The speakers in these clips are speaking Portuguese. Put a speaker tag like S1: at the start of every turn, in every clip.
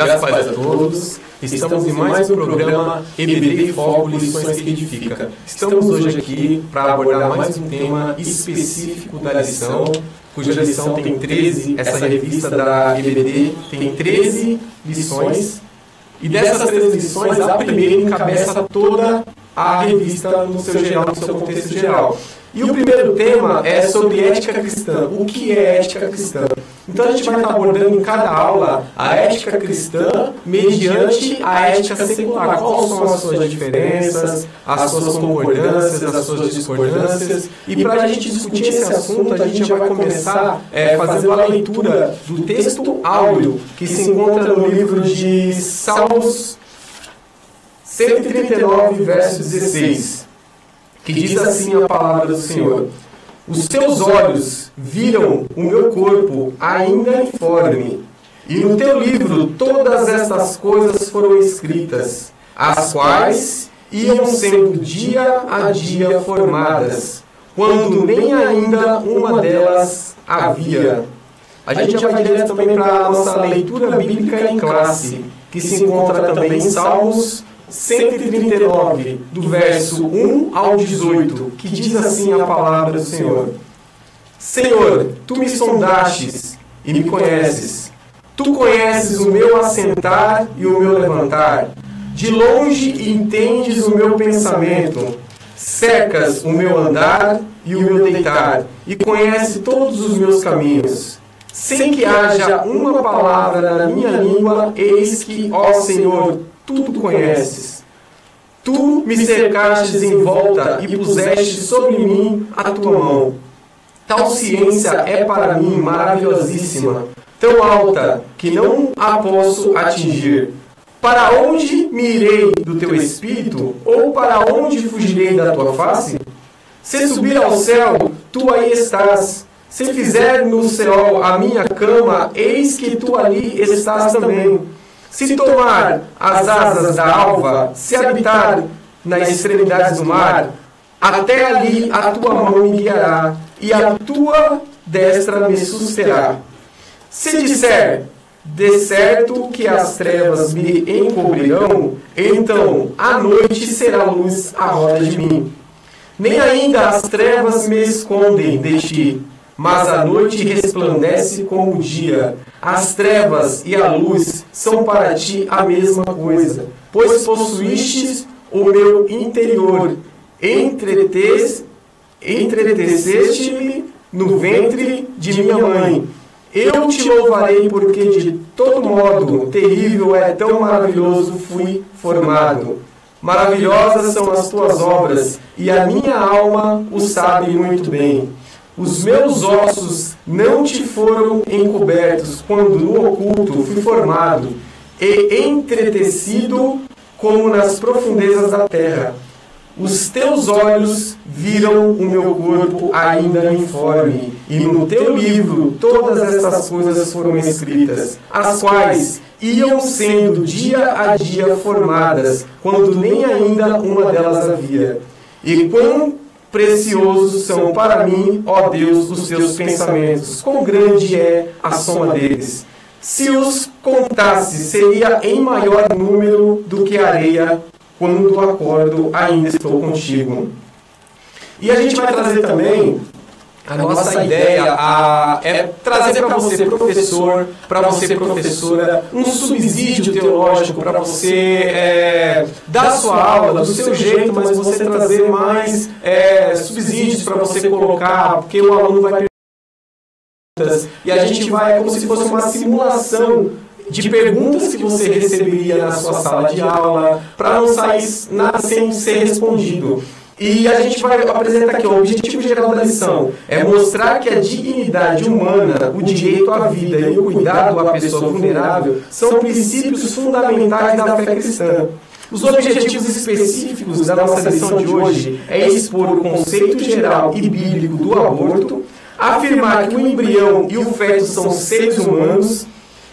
S1: Graças a Deus a todos. Estamos em mais um programa EBD Foco Lições que Edifica. Estamos hoje aqui para abordar mais um tema específico da lição, cuja lição tem 13, essa revista da EBD tem 13 lições. E dessas 13 lições, a primeira encabeça toda a revista no seu geral, no seu contexto geral. E o primeiro tema é sobre ética cristã. O que é ética cristã? Então a gente vai estar abordando em cada aula a ética cristã mediante a ética secular. Quais são as suas diferenças, as suas concordâncias, as suas discordâncias. E para a gente discutir esse assunto, a gente vai começar fazendo a leitura do texto áureo que se encontra no livro de Salmos 139, verso 16, que diz assim a palavra do Senhor: os teus olhos viram o meu corpo ainda informe, e no teu livro todas estas coisas foram escritas, as quais iam sendo dia a dia formadas, quando nem ainda uma delas havia. A gente já vai direto também para a nossa leitura bíblica em classe, que se encontra também em Salmos 139, do verso 1 ao 18, que diz assim a palavra do Senhor: Senhor, tu me sondastes e me conheces. Tu conheces o meu assentar e o meu levantar. De longe entendes o meu pensamento. Cercas o meu andar e o meu deitar, e conheces todos os meus caminhos. Sem que haja uma palavra na minha língua, eis que, ó Senhor, tu conheces. Tu me cercastes em volta e puseste sobre mim a tua mão. Tal ciência é para mim maravilhosíssima, tão alta que não a posso atingir. Para onde me irei do teu espírito, ou para onde fugirei da tua face? Se subir ao céu, tu aí estás. Se fizer no céu a minha cama, eis que tu ali estás também. Se tomar as asas da alva, se habitar nas extremidades do mar, até ali a tua mão me guiará, e a tua destra me susterá. Se disser, de certo que as trevas me encobrirão, então a noite será luz à roda de mim. Nem ainda as trevas me escondem de ti, mas a noite resplandece como o dia. As trevas e a luz são para ti a mesma coisa, pois possuístes o meu interior, entreteceste-me no ventre de minha mãe. Eu te louvarei, porque de todo modo terrível é tão maravilhoso fui formado. Maravilhosas são as tuas obras, e a minha alma o sabe muito bem. Os meus ossos não te foram encobertos, quando no oculto fui formado e entretecido como nas profundezas da terra. Os teus olhos viram o meu corpo ainda informe, e no teu livro todas estas coisas foram escritas, as quais iam sendo dia a dia formadas, quando nem ainda uma delas havia. E quão preciosos são para mim, ó Deus, os teus pensamentos, quão grande é a soma deles. Se os contasse, seria em maior número do que a areia. Quando acordo, ainda estou contigo. E a gente vai trazer também a nossa ideia é trazer para você, professor, para você, professora, um subsídio teológico para você dar sua aula do seu jeito, mas você trazer mais subsídios para você colocar, porque o aluno vai perguntas, e a gente vai, como se fosse uma simulação de perguntas que você receberia na sua sala de aula, para não sair nada sem ser respondido. E a gente vai apresentar aqui, o objetivo geral da lição é mostrar que a dignidade humana, o direito à vida e o cuidado à pessoa vulnerável são princípios fundamentais da fé cristã. Os objetivos específicos da nossa lição de hoje é expor o conceito geral e bíblico do aborto, afirmar que o embrião e o feto são seres humanos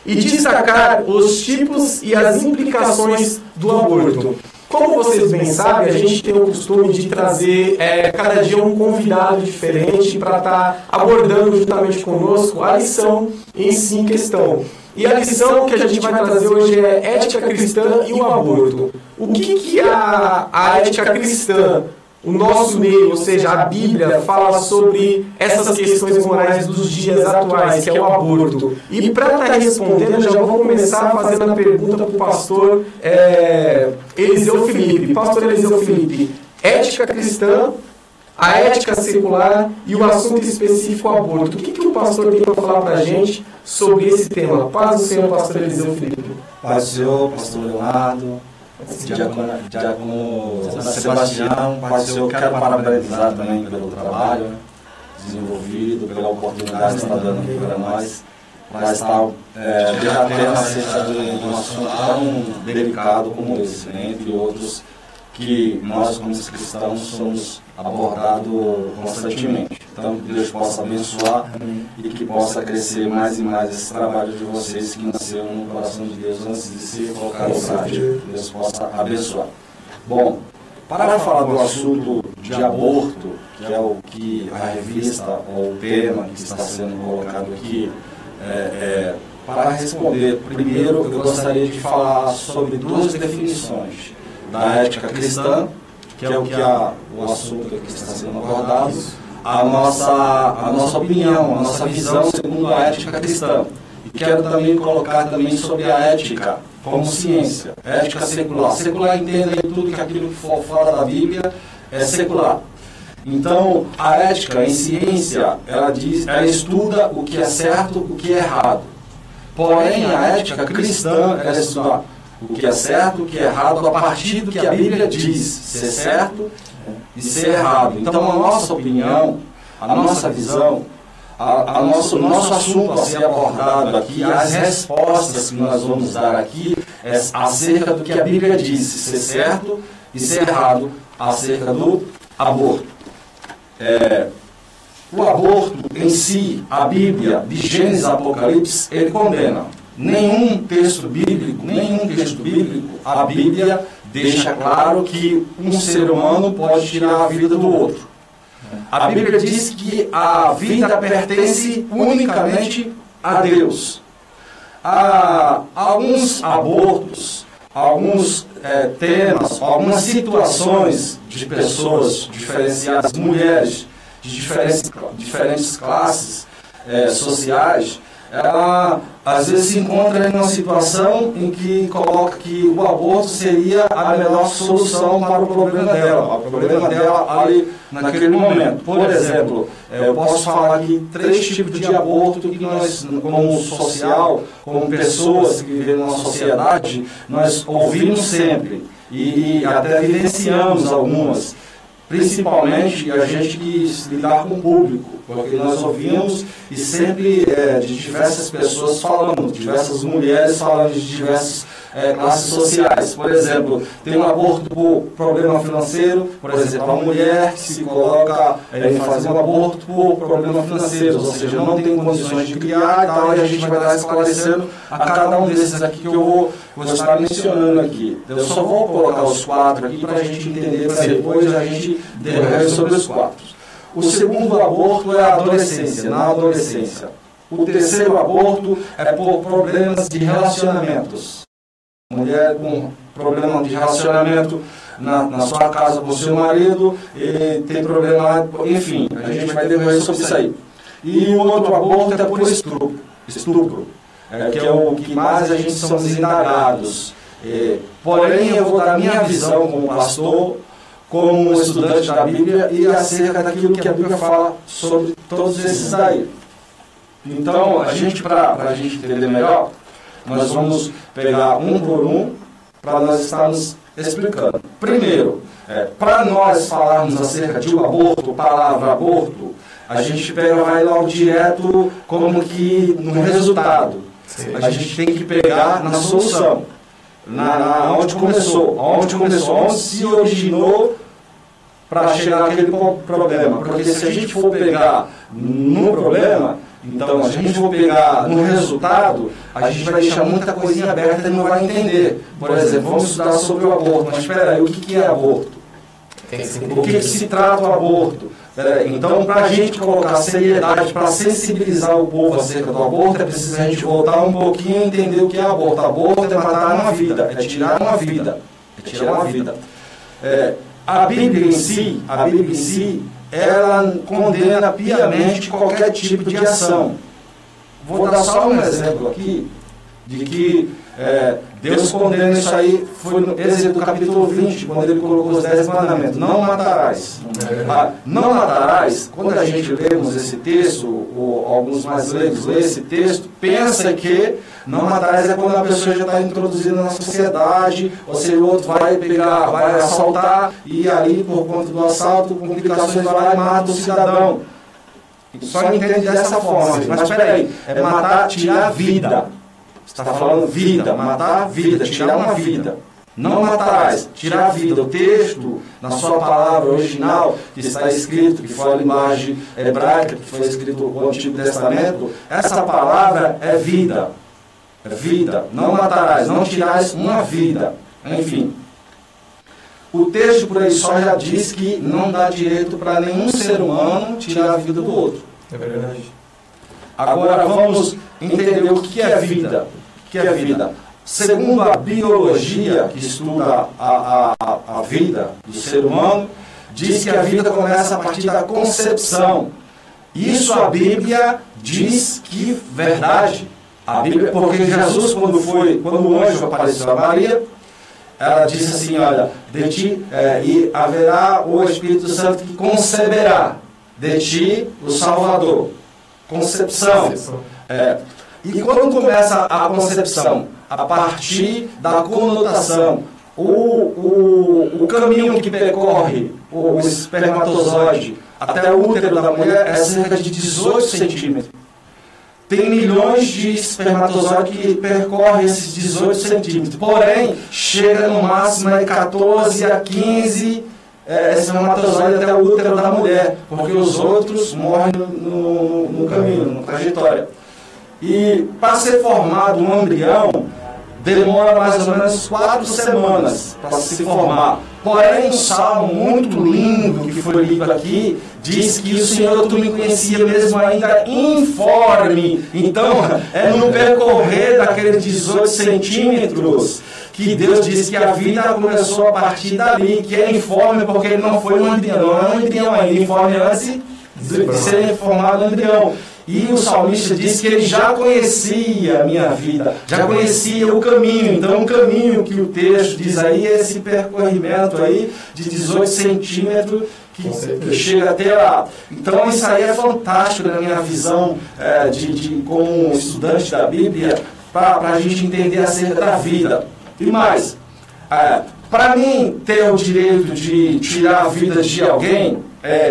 S1: e destacar os tipos e as implicações do aborto. Como vocês bem sabem, a gente tem o costume de trazer cada dia um convidado diferente para estar abordando juntamente conosco a lição em si em questão. E a lição que a gente vai trazer hoje é ética cristã e o aborto. O que a ética cristã, o nosso meio, ou seja, a Bíblia, fala sobre essas questões morais dos dias atuais, que é o aborto? E para estar respondendo, eu já vou começar fazendo a pergunta para o pastor Eliseu Felipe. Pastor Eliseu Felipe, ética cristã, a ética secular e o assunto específico aborto. O que o pastor tem para falar para a gente sobre esse tema? Paz do Senhor, pastor Eliseu Felipe.
S2: Paz do Senhor, pastor Leonardo, diácono Sebastião. Paz do Senhor, quero parabenizar também pelo trabalho desenvolvido, pela oportunidade que está dando aqui para nós, para estar debatendo acerca de um assunto tão delicado como esse, né? Entre outros que nós, como cristãos, somos abordados constantemente. Então, que Deus possa abençoar e que possa crescer mais e mais esse trabalho de vocês que nasceu no coração de Deus antes de ser colocado em prática. Que Deus possa abençoar. Bom, para falar do assunto de aborto, que é o que a revista ou o tema que está sendo colocado aqui, para responder, primeiro eu gostaria de falar sobre duas definições da ética cristã, que é o assunto que está sendo abordado, a nossa opinião, a nossa visão segundo a ética cristã. E quero também colocar também sobre a ética como ciência, ética secular. Secular entenda em tudo que aquilo que for fora da Bíblia é secular. Então, a ética em ciência, ela estuda o que é certo, o que é errado. Porém, a ética cristã, ela estuda o que é certo, o que é errado, a partir do que a Bíblia diz ser certo e ser errado. Então, a nossa opinião, a nossa visão, o nosso assunto a ser abordado aqui, as respostas que nós vamos dar aqui, é acerca do que a Bíblia diz ser certo e ser errado, acerca do aborto. O aborto em si, a Bíblia, de Gênesis a Apocalipse, ele condena. Nenhum texto bíblico, a Bíblia deixa claro que um ser humano pode tirar a vida do outro. A Bíblia diz que a vida pertence unicamente a Deus. Há alguns abortos, alguns temas, algumas situações de pessoas diferenciadas, mulheres de diferentes classes sociais, ela às vezes se encontra em uma situação em que coloca que o aborto seria a melhor solução para o problema dela ali naquele momento. Por exemplo, eu posso falar aqui 3 tipos de aborto que nós, como social, como pessoas que vivem numa sociedade, nós ouvimos sempre e até vivenciamos algumas. Principalmente a gente que lidar com o público, porque nós ouvimos e sempre de diversas pessoas falando, diversas mulheres falando de diversas classes sociais. Por exemplo, tem um aborto por problema financeiro, por exemplo, a mulher que se coloca em fazer um aborto por problema financeiro, ou seja, não tem condições de criar e tal, e a gente vai estar esclarecendo a cada um desses aqui que eu vou estar mencionando aqui. Eu só vou colocar os 4 aqui para a gente entender, para depois a gente decorrer sobre os 4. O segundo aborto é a adolescência, na adolescência. O terceiro aborto é por problemas de relacionamentos. Mulher com problema de relacionamento na sua casa com seu marido, e tem problema, enfim, a gente vai decorrer sobre isso aí. E o outro aborto é por estupro, que é o que mais a gente somos indagados. Porém, eu vou dar minha visão como pastor, como estudante da Bíblia e acerca daquilo que a Bíblia fala sobre todos esses daí. Então, para a gente entender melhor, nós vamos pegar um por um para nós estarmos explicando. Primeiro, para nós falarmos acerca de um aborto, palavra aborto, a gente vai logo direto como que no resultado. A gente tem que pegar na solução, onde começou, onde se originou para chegar naquele problema. Porque se a gente for pegar no problema, então, a gente for pegar no resultado, a gente vai deixar muita coisinha aberta e não vai entender. Por exemplo, vamos estudar sobre o aborto, mas espera aí, o que é aborto? O que se trata o aborto? Então, para a gente colocar seriedade, para sensibilizar o povo acerca do aborto, é preciso a gente voltar um pouquinho e entender o que é aborto. Aborto é matar uma vida, é tirar uma vida. É tirar uma vida. A Bíblia em si, ela condena piamente qualquer tipo de ação. Vou dar só um exemplo aqui de que Deus condena isso aí, foi no Êxodo capítulo 20, quando ele colocou os 10 mandamentos. Não matarás. Não matarás, quando a gente lemos esse texto, ou alguns mais leigos lêem esse texto, pensa que não matarás é quando a pessoa já está introduzida na sociedade, ou seja, o outro vai pegar, vai assaltar, e ali, por conta do assalto, complicações, vai lá e mata o cidadão. Só entende dessa forma. Mas espera aí, é matar, tirar a vida. Você está falando vida, matar a vida, tirar uma vida. Não matarás, tirar a vida. O texto, na sua palavra original, que está escrito, que foi a linguagem hebraica, que foi escrito no Antigo Testamento, essa palavra é vida. É vida. Não matarás, não tirarás uma vida. Enfim. O texto por aí só já diz que não dá direito para nenhum ser humano tirar a vida do outro.
S1: É verdade.
S2: Agora vamos entender o que é vida. O que é vida? Segundo a biologia, que estuda a vida do ser humano, diz que a vida começa a partir da concepção. Isso a Bíblia diz que verdade. A Bíblia, porque Jesus, quando o anjo apareceu a Maria, ela disse assim, olha, de ti e haverá o Espírito Santo que conceberá de ti o Salvador. Concepção. E quando começa a concepção? A partir da conotação. O caminho que percorre o espermatozoide até o útero da mulher é cerca de 18 centímetros. Tem milhões de espermatozoides que percorrem esses 18 centímetros. Porém, chega no máximo a 14 a 15 espermatozoides até o útero da mulher, porque os outros morrem no caminho, na trajetória. E para ser formado um embrião, demora mais ou menos 4 semanas para se formar. Porém, um salmo muito lindo que foi lido aqui diz que o Senhor, tu me conhecia mesmo ainda informe. Então, é no percorrer daqueles 18 centímetros que Deus diz que a vida começou a partir dali, que é informe porque ele não foi um embrião, não é um embrião ainda, informe antes de ser formado um embrião. E o salmista diz que ele já conhecia a minha vida, já conhecia o caminho. Então, o caminho que o texto diz aí é esse percorrimento aí de 18 centímetros que chega até lá. Então, isso aí é fantástico na minha visão como estudante da Bíblia, para a gente entender acerca da vida. E mais, para mim ter o direito de tirar a vida de alguém,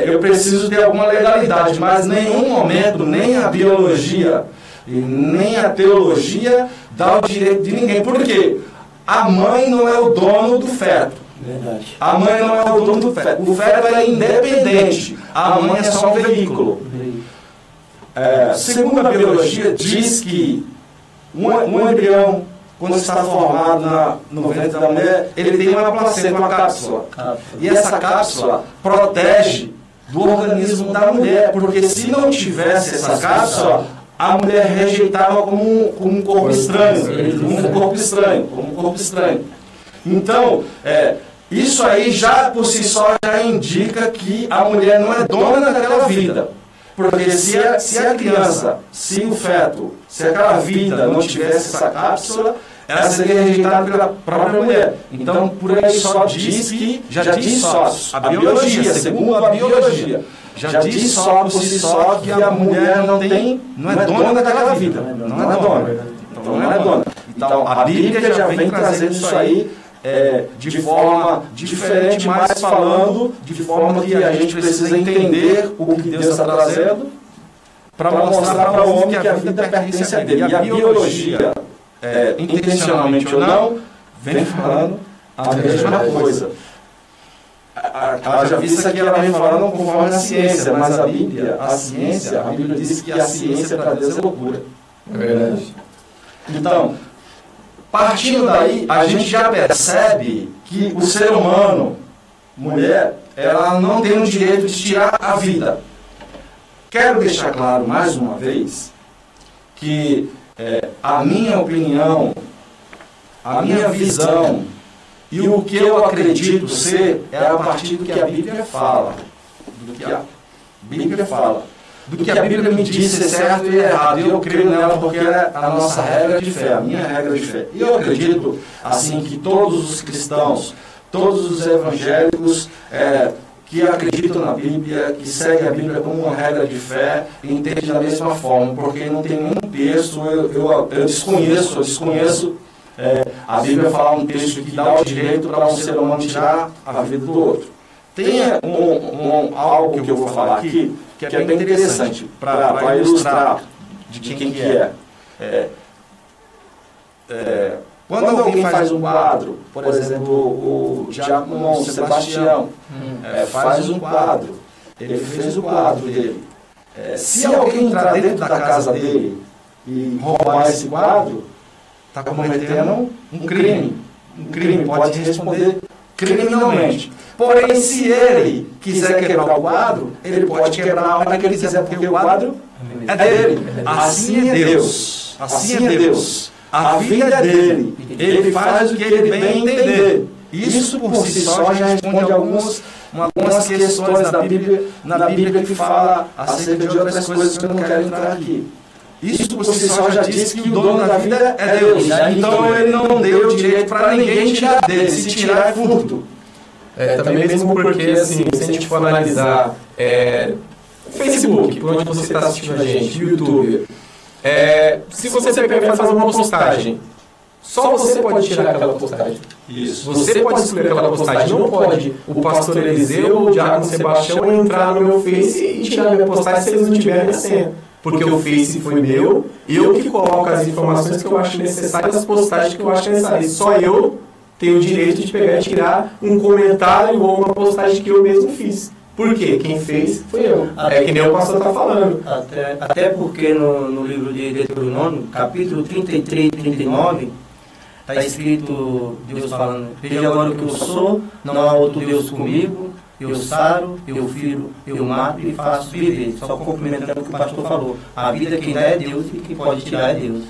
S2: eu preciso ter alguma legalidade, mas em nenhum momento, nem a biologia e nem a teologia dá o direito de ninguém. Por quê? A mãe não é o dono do feto.
S3: Verdade.
S2: A mãe não é o dono do feto. O feto é independente. A mãe é só um veículo. Segundo a biologia, diz que um embrião, quando está formado no ventre da mulher, ele tem uma placenta, uma cápsula. E essa cápsula protege do organismo da mulher, porque se não tivesse essa cápsula, a mulher rejeitava como um corpo estranho, como um corpo estranho. Então, isso aí já por si só já indica que a mulher não é dona daquela vida. Porque se a criança, se o feto, se aquela vida não tivesse essa cápsula, ela seria rejeitada pela própria mulher. Então, por aí só diz que, já diz só, a biologia, segundo a biologia, já diz só por si só que a mulher não é dona daquela vida. Não é dona. Então, não é dona. Então, a Bíblia já vem trazendo isso aí de forma diferente, mas falando de forma que a gente precisa entender o que Deus está trazendo para mostrar para o homem que a vida pertence a dele. E a biologia, intencionalmente ou não, vem falando a mesma coisa. Já visto aqui, ela vem falando conforme a ciência, mas a Bíblia diz que a ciência para Deus é loucura.
S1: É verdade.
S2: Então, partindo daí, a gente já percebe que o ser humano mulher, ela não tem o direito de tirar a vida. Quero deixar claro mais uma vez que a minha opinião, a minha visão e o que eu acredito ser é a partir do que a Bíblia fala. Do que a Bíblia fala. Do que a Bíblia me diz ser certo e errado. E eu creio nela porque é a nossa regra de fé, a minha regra de fé. E eu acredito, assim, que todos os cristãos, todos os evangélicos que acreditam na Bíblia, que seguem a Bíblia como uma regra de fé, entendem da mesma forma, porque não tem nenhum texto, eu desconheço a Bíblia falar um texto que dá o direito para um ser humano tirar a vida do outro. Tem algo que eu vou falar aqui, que é bem interessante, para ilustrar de quem que é. Quando alguém faz um quadro, por exemplo, o Diácono Sebastião faz um quadro, ele fez o quadro dele. Se alguém entrar dentro da casa dele e roubar esse quadro, está cometendo um crime. Um crime, pode responder criminalmente. Porém, se ele quiser quebrar o quadro, ele pode quebrar a hora que ele quiser, porque o quadro é dele. Assim é Deus. Assim é Deus. A vida é dele. Ele faz o que ele bem entender. Isso por si só já responde algumas questões na Bíblia que fala acerca de outras coisas que eu não quero entrar aqui. Isso por si só já diz que o dono da vida é Deus. Então ele não deu direito para ninguém tirar dele. Se tirar é furto.
S1: Também mesmo porque, assim, se a gente for analisar Facebook, por onde você está assistindo a gente, YouTube, se você pegar e fazer uma postagem, só você pode tirar aquela postagem.
S2: Isso.
S1: Você pode excluir aquela postagem. Não pode o pastor Eliseu ou o Diácono Sebastião entrar no meu Face e tirar minha postagem se eles não tiverem a senha. Porque o Face foi meu, eu que coloco as informações que eu acho necessárias, as postagens que eu acho necessárias. Só eu tenho o direito de pegar e tirar um comentário ou uma postagem que eu mesmo fiz. Por quê? Quem fez foi eu. Que nem o pastor está falando.
S3: Até porque no livro de Deuteronômio, capítulo 33 e 39, está escrito Deus falando: veja agora o que eu sou, não há outro Deus comigo, eu saro, eu firo, eu mato e faço viver. Só complementando o que o pastor falou. A vida quem dá é Deus e quem pode tirar é Deus.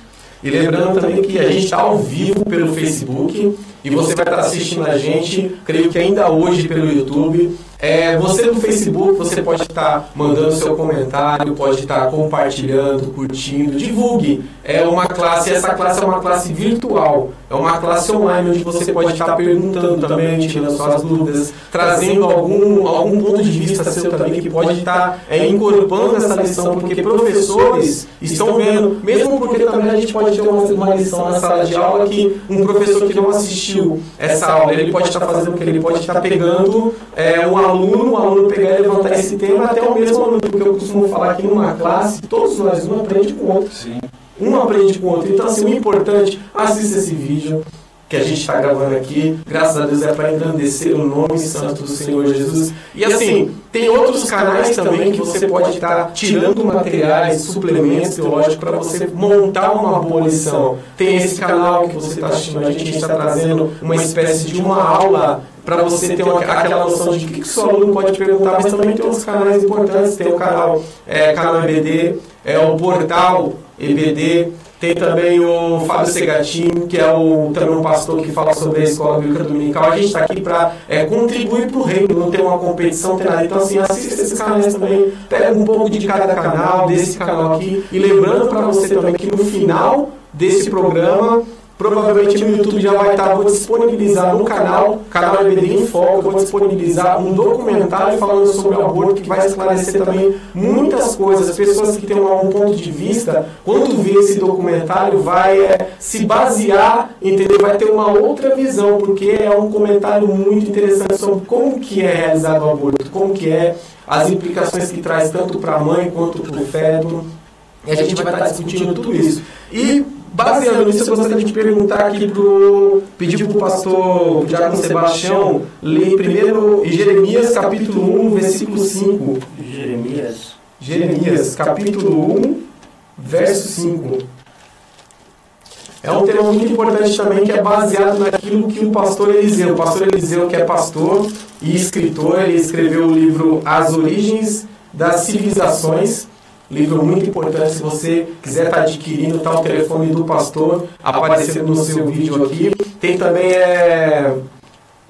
S1: E lembrando também que a gente está ao vivo pelo Facebook e você vai estar assistindo a gente, creio que ainda hoje pelo YouTube. Você no Facebook, você pode estar mandando seu comentário, pode estar compartilhando, curtindo, divulgue. Essa classe é uma classe virtual, é uma classe online onde você pode estar perguntando também, tirando suas dúvidas, trazendo algum ponto de vista seu também que pode estar incorporando essa lição, porque professores estão vendo, mesmo porque também a gente pode ter uma lição na sala de aula que um professor que não assistiu essa aula, ele pode estar fazendo o que? Ele pode estar pegando um aluno pegar e levantar esse tema, até o mesmo aluno, porque eu costumo falar que numa classe, todos nós, um aprende com o outro.
S2: Sim.
S1: Um aprende com o outro. Então, assim, o importante, assista esse vídeo que a gente está gravando aqui, graças a Deus é para engrandecer o nome santo do Senhor Jesus. E assim, tem outros canais também que você pode estar tirando materiais, suplementos teológicos para você montar uma boa lição. Tem esse canal que você está assistindo, a gente está trazendo uma espécie de uma aula para você ter aquela noção de o que o seu aluno pode perguntar, mas também tem outros canais importantes. Tem o canal EBD, o portal EBD, tem também o Fábio Segatin, que é também um pastor que fala sobre a escola bíblica dominical. A gente está aqui para contribuir para o reino, não tem uma competição, não tem nada. Então, assim, assista esses canais também, pega um pouco de cada canal, desse canal aqui, e lembrando para você também que no final desse programa, provavelmente no YouTube já vai estar, vou disponibilizar no canal EBD em Foco, vou disponibilizar um documentário falando sobre o aborto que vai esclarecer também muitas coisas. As pessoas que têm um ponto de vista, quando vê esse documentário, vai se basear, entendeu? Vai ter uma outra visão, porque é um comentário muito interessante sobre como que é realizado o aborto, como que é as implicações que traz tanto para a mãe quanto para o feto. E a gente vai estar discutindo tudo isso. E baseando nisso, eu gostaria de perguntar aqui pedir para o pastor Diácono Sebastião ler primeiro em Jeremias capítulo 1, versículo 5. Jeremias capítulo 1, verso 5. é um tema muito importante também, que é baseado naquilo que o pastor Eliseu, que é pastor e escritor, ele escreveu o livro As Origens das Civilizações, livro muito importante. Se você quiser estar adquirindo, está o telefone do pastor aparecendo no seu vídeo aqui. Tem também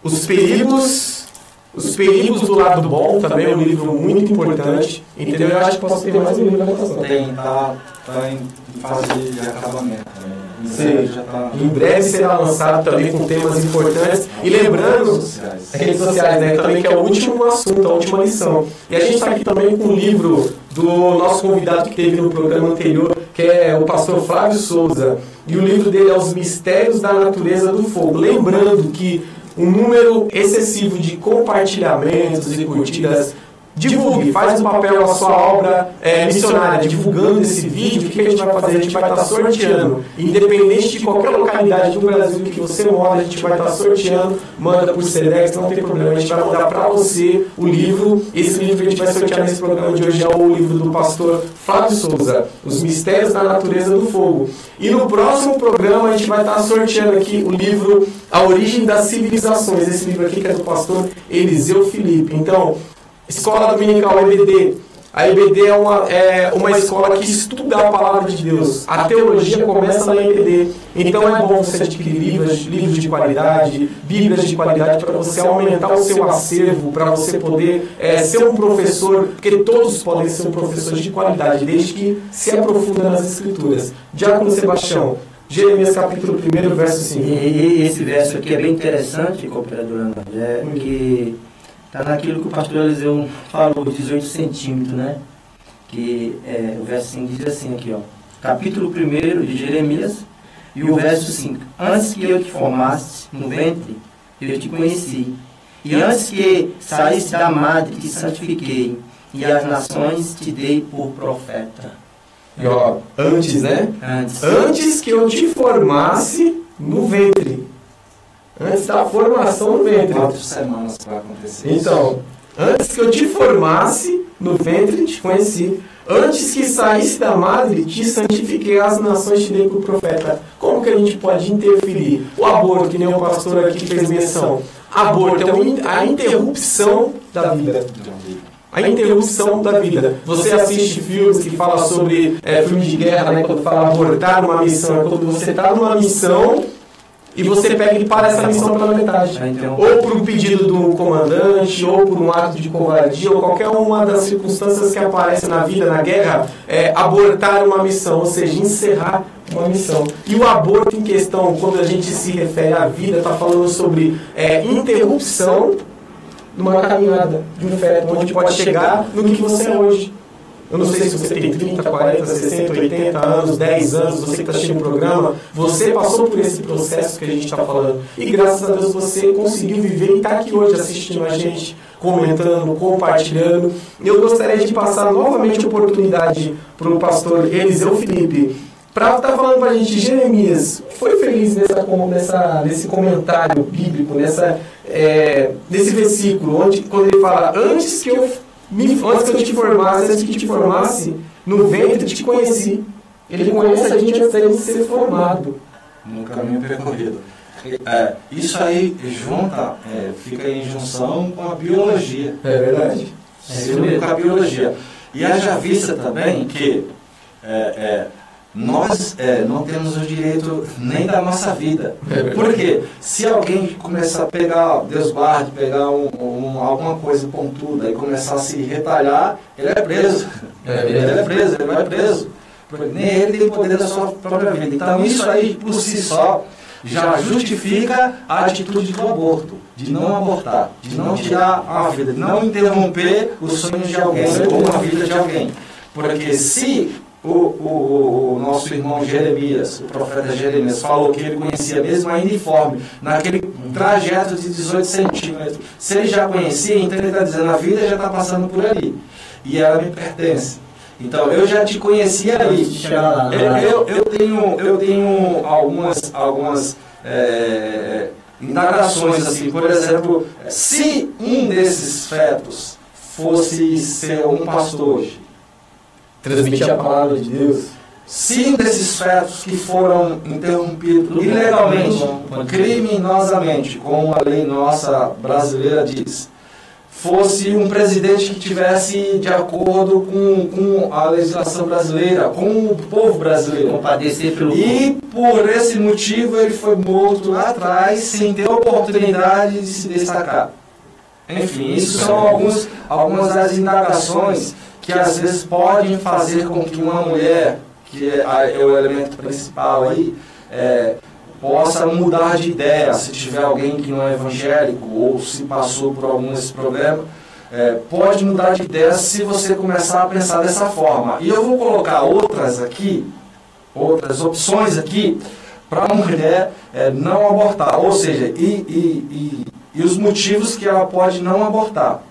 S1: Os Perigos do Lado Bom, também é um livro muito importante, entendeu? Eu acho que posso ter mais um livro na votação.
S2: Tem, tá em fase de acabamento.
S1: Sim. Em breve será lançado também com temas importantes. E lembrando, redes sociais, né, também, que é o último assunto, a última lição. E a gente está aqui também com o livro do nosso convidado que teve no programa anterior, que é o pastor Flávio Souza. E o livro dele é Os Mistérios da Natureza do Fogo. Lembrando que um número excessivo de compartilhamentos e curtidas, divulgue, faz o papel, a sua obra missionária, divulgando esse vídeo. O que a gente vai fazer? A gente vai estar sorteando, independente de qualquer localidade do Brasil que você mora, a gente vai estar sorteando, manda por Sedex, não tem problema, a gente vai mandar para você o livro. Esse livro que a gente vai sortear nesse programa de hoje é o livro do pastor Flávio Souza, Os Mistérios da Natureza do Fogo. E no próximo programa a gente vai estar sorteando aqui o livro A Origem das Civilizações, esse livro aqui que é do pastor Eliseu Felipe. Então, Escola Dominical EBD. A EBD é uma escola que estuda a palavra de Deus. A teologia começa na EBD. Então é bom você adquirir livros de qualidade, bíblias de qualidade, para você aumentar o seu acervo, para você poder ser um professor, porque todos podem ser um professor de qualidade, desde que se aprofunda nas Escrituras. Diácono Sebastião, Jeremias capítulo 1, verso 5.
S3: E esse verso aqui é bem interessante, cooperador André, porque está naquilo que o pastor Eliseu falou, 18 centímetros, né? Que o verso 5 diz assim aqui, ó. Capítulo 1 de Jeremias, e o verso 5. Antes que eu te formasse no ventre, eu te conheci. E antes que saísse da madre, te santifiquei. E as nações te dei por profeta.
S1: E ó, antes, né? Antes que eu te formasse no ventre. Antes da formação no ventre.
S2: 4 semanas para acontecer.
S1: Então, antes que eu te formasse no ventre, te conheci. Antes que saísse da madre, te santifiquei, as nações te dei por profeta. Como que a gente pode interferir? O aborto, que nem o pastor aqui fez menção. Aborto é a interrupção da vida. A interrupção da vida. Você assiste filmes que falam sobre filmes de guerra, né? Quando fala abortar uma missão, é quando você está numa missão e você pega e para essa missão pela metade. Ou por um pedido do comandante, ou por um ato de covardia, ou qualquer uma das circunstâncias que aparecem na vida, na guerra, abortar uma missão, ou seja, encerrar uma missão. E o aborto em questão, quando a gente se refere à vida, está falando sobre interrupção numa caminhada de um feto, onde pode chegar no que você é hoje. Eu não sei se você tem 30, 40, 60, 80 anos, 10 anos, você que está assistindo o programa, você passou por esse processo que a gente está falando. E graças a Deus você conseguiu viver e está aqui hoje assistindo a gente, comentando, compartilhando. Eu gostaria de passar novamente a oportunidade para o pastor Eliseu Felipe, para estar falando para a gente, Jeremias, foi feliz nesse comentário bíblico, nesse versículo, quando ele fala, antes que eu te formasse, no ventre te conheci. Ele conhece a gente antes de ser formado.
S2: No caminho percorrido. Isso aí fica em junção com a biologia.
S1: É verdade.
S2: Com a biologia. E haja vista também que nós não temos o direito nem da nossa vida. Porque se alguém começar a pegar, Deus guarde, pegar alguma coisa pontuda e começar a se retalhar, ele é preso. Ele vai preso. Nem ele tem o poder da sua própria vida. Então isso aí por si só já justifica a atitude do aborto, de não abortar, de não tirar a vida, de não interromper os sonhos de alguém ou a vida de alguém. Porque se o nosso irmão Jeremias, o profeta Jeremias, falou que ele conhecia mesmo ainda informe, naquele trajeto de 18 centímetros, se ele já conhecia, então ele está dizendo, a vida já está passando por ali, e ela me pertence. Então, eu já te conhecia ali. Eu tenho algumas indagações, assim, por exemplo, se um desses fetos fosse ser um pastor hoje,
S1: transmitir a palavra de Deus,
S2: 5 desses fetos que foram interrompidos ilegalmente, criminosamente, como a lei nossa brasileira diz, fosse um presidente que tivesse de acordo com a legislação brasileira, com o povo brasileiro.
S3: Compadecer pelo
S2: E por esse motivo ele foi morto lá atrás, sem ter oportunidade de se destacar. Enfim, isso são algumas das indagações que às vezes podem fazer com que uma mulher, que é o elemento principal aí, possa mudar de ideia. Se tiver alguém que não é evangélico ou se passou por algum desses problemas, pode mudar de ideia se você começar a pensar dessa forma. E eu vou colocar outras opções aqui para a mulher não abortar, ou seja, e os motivos que ela pode não abortar.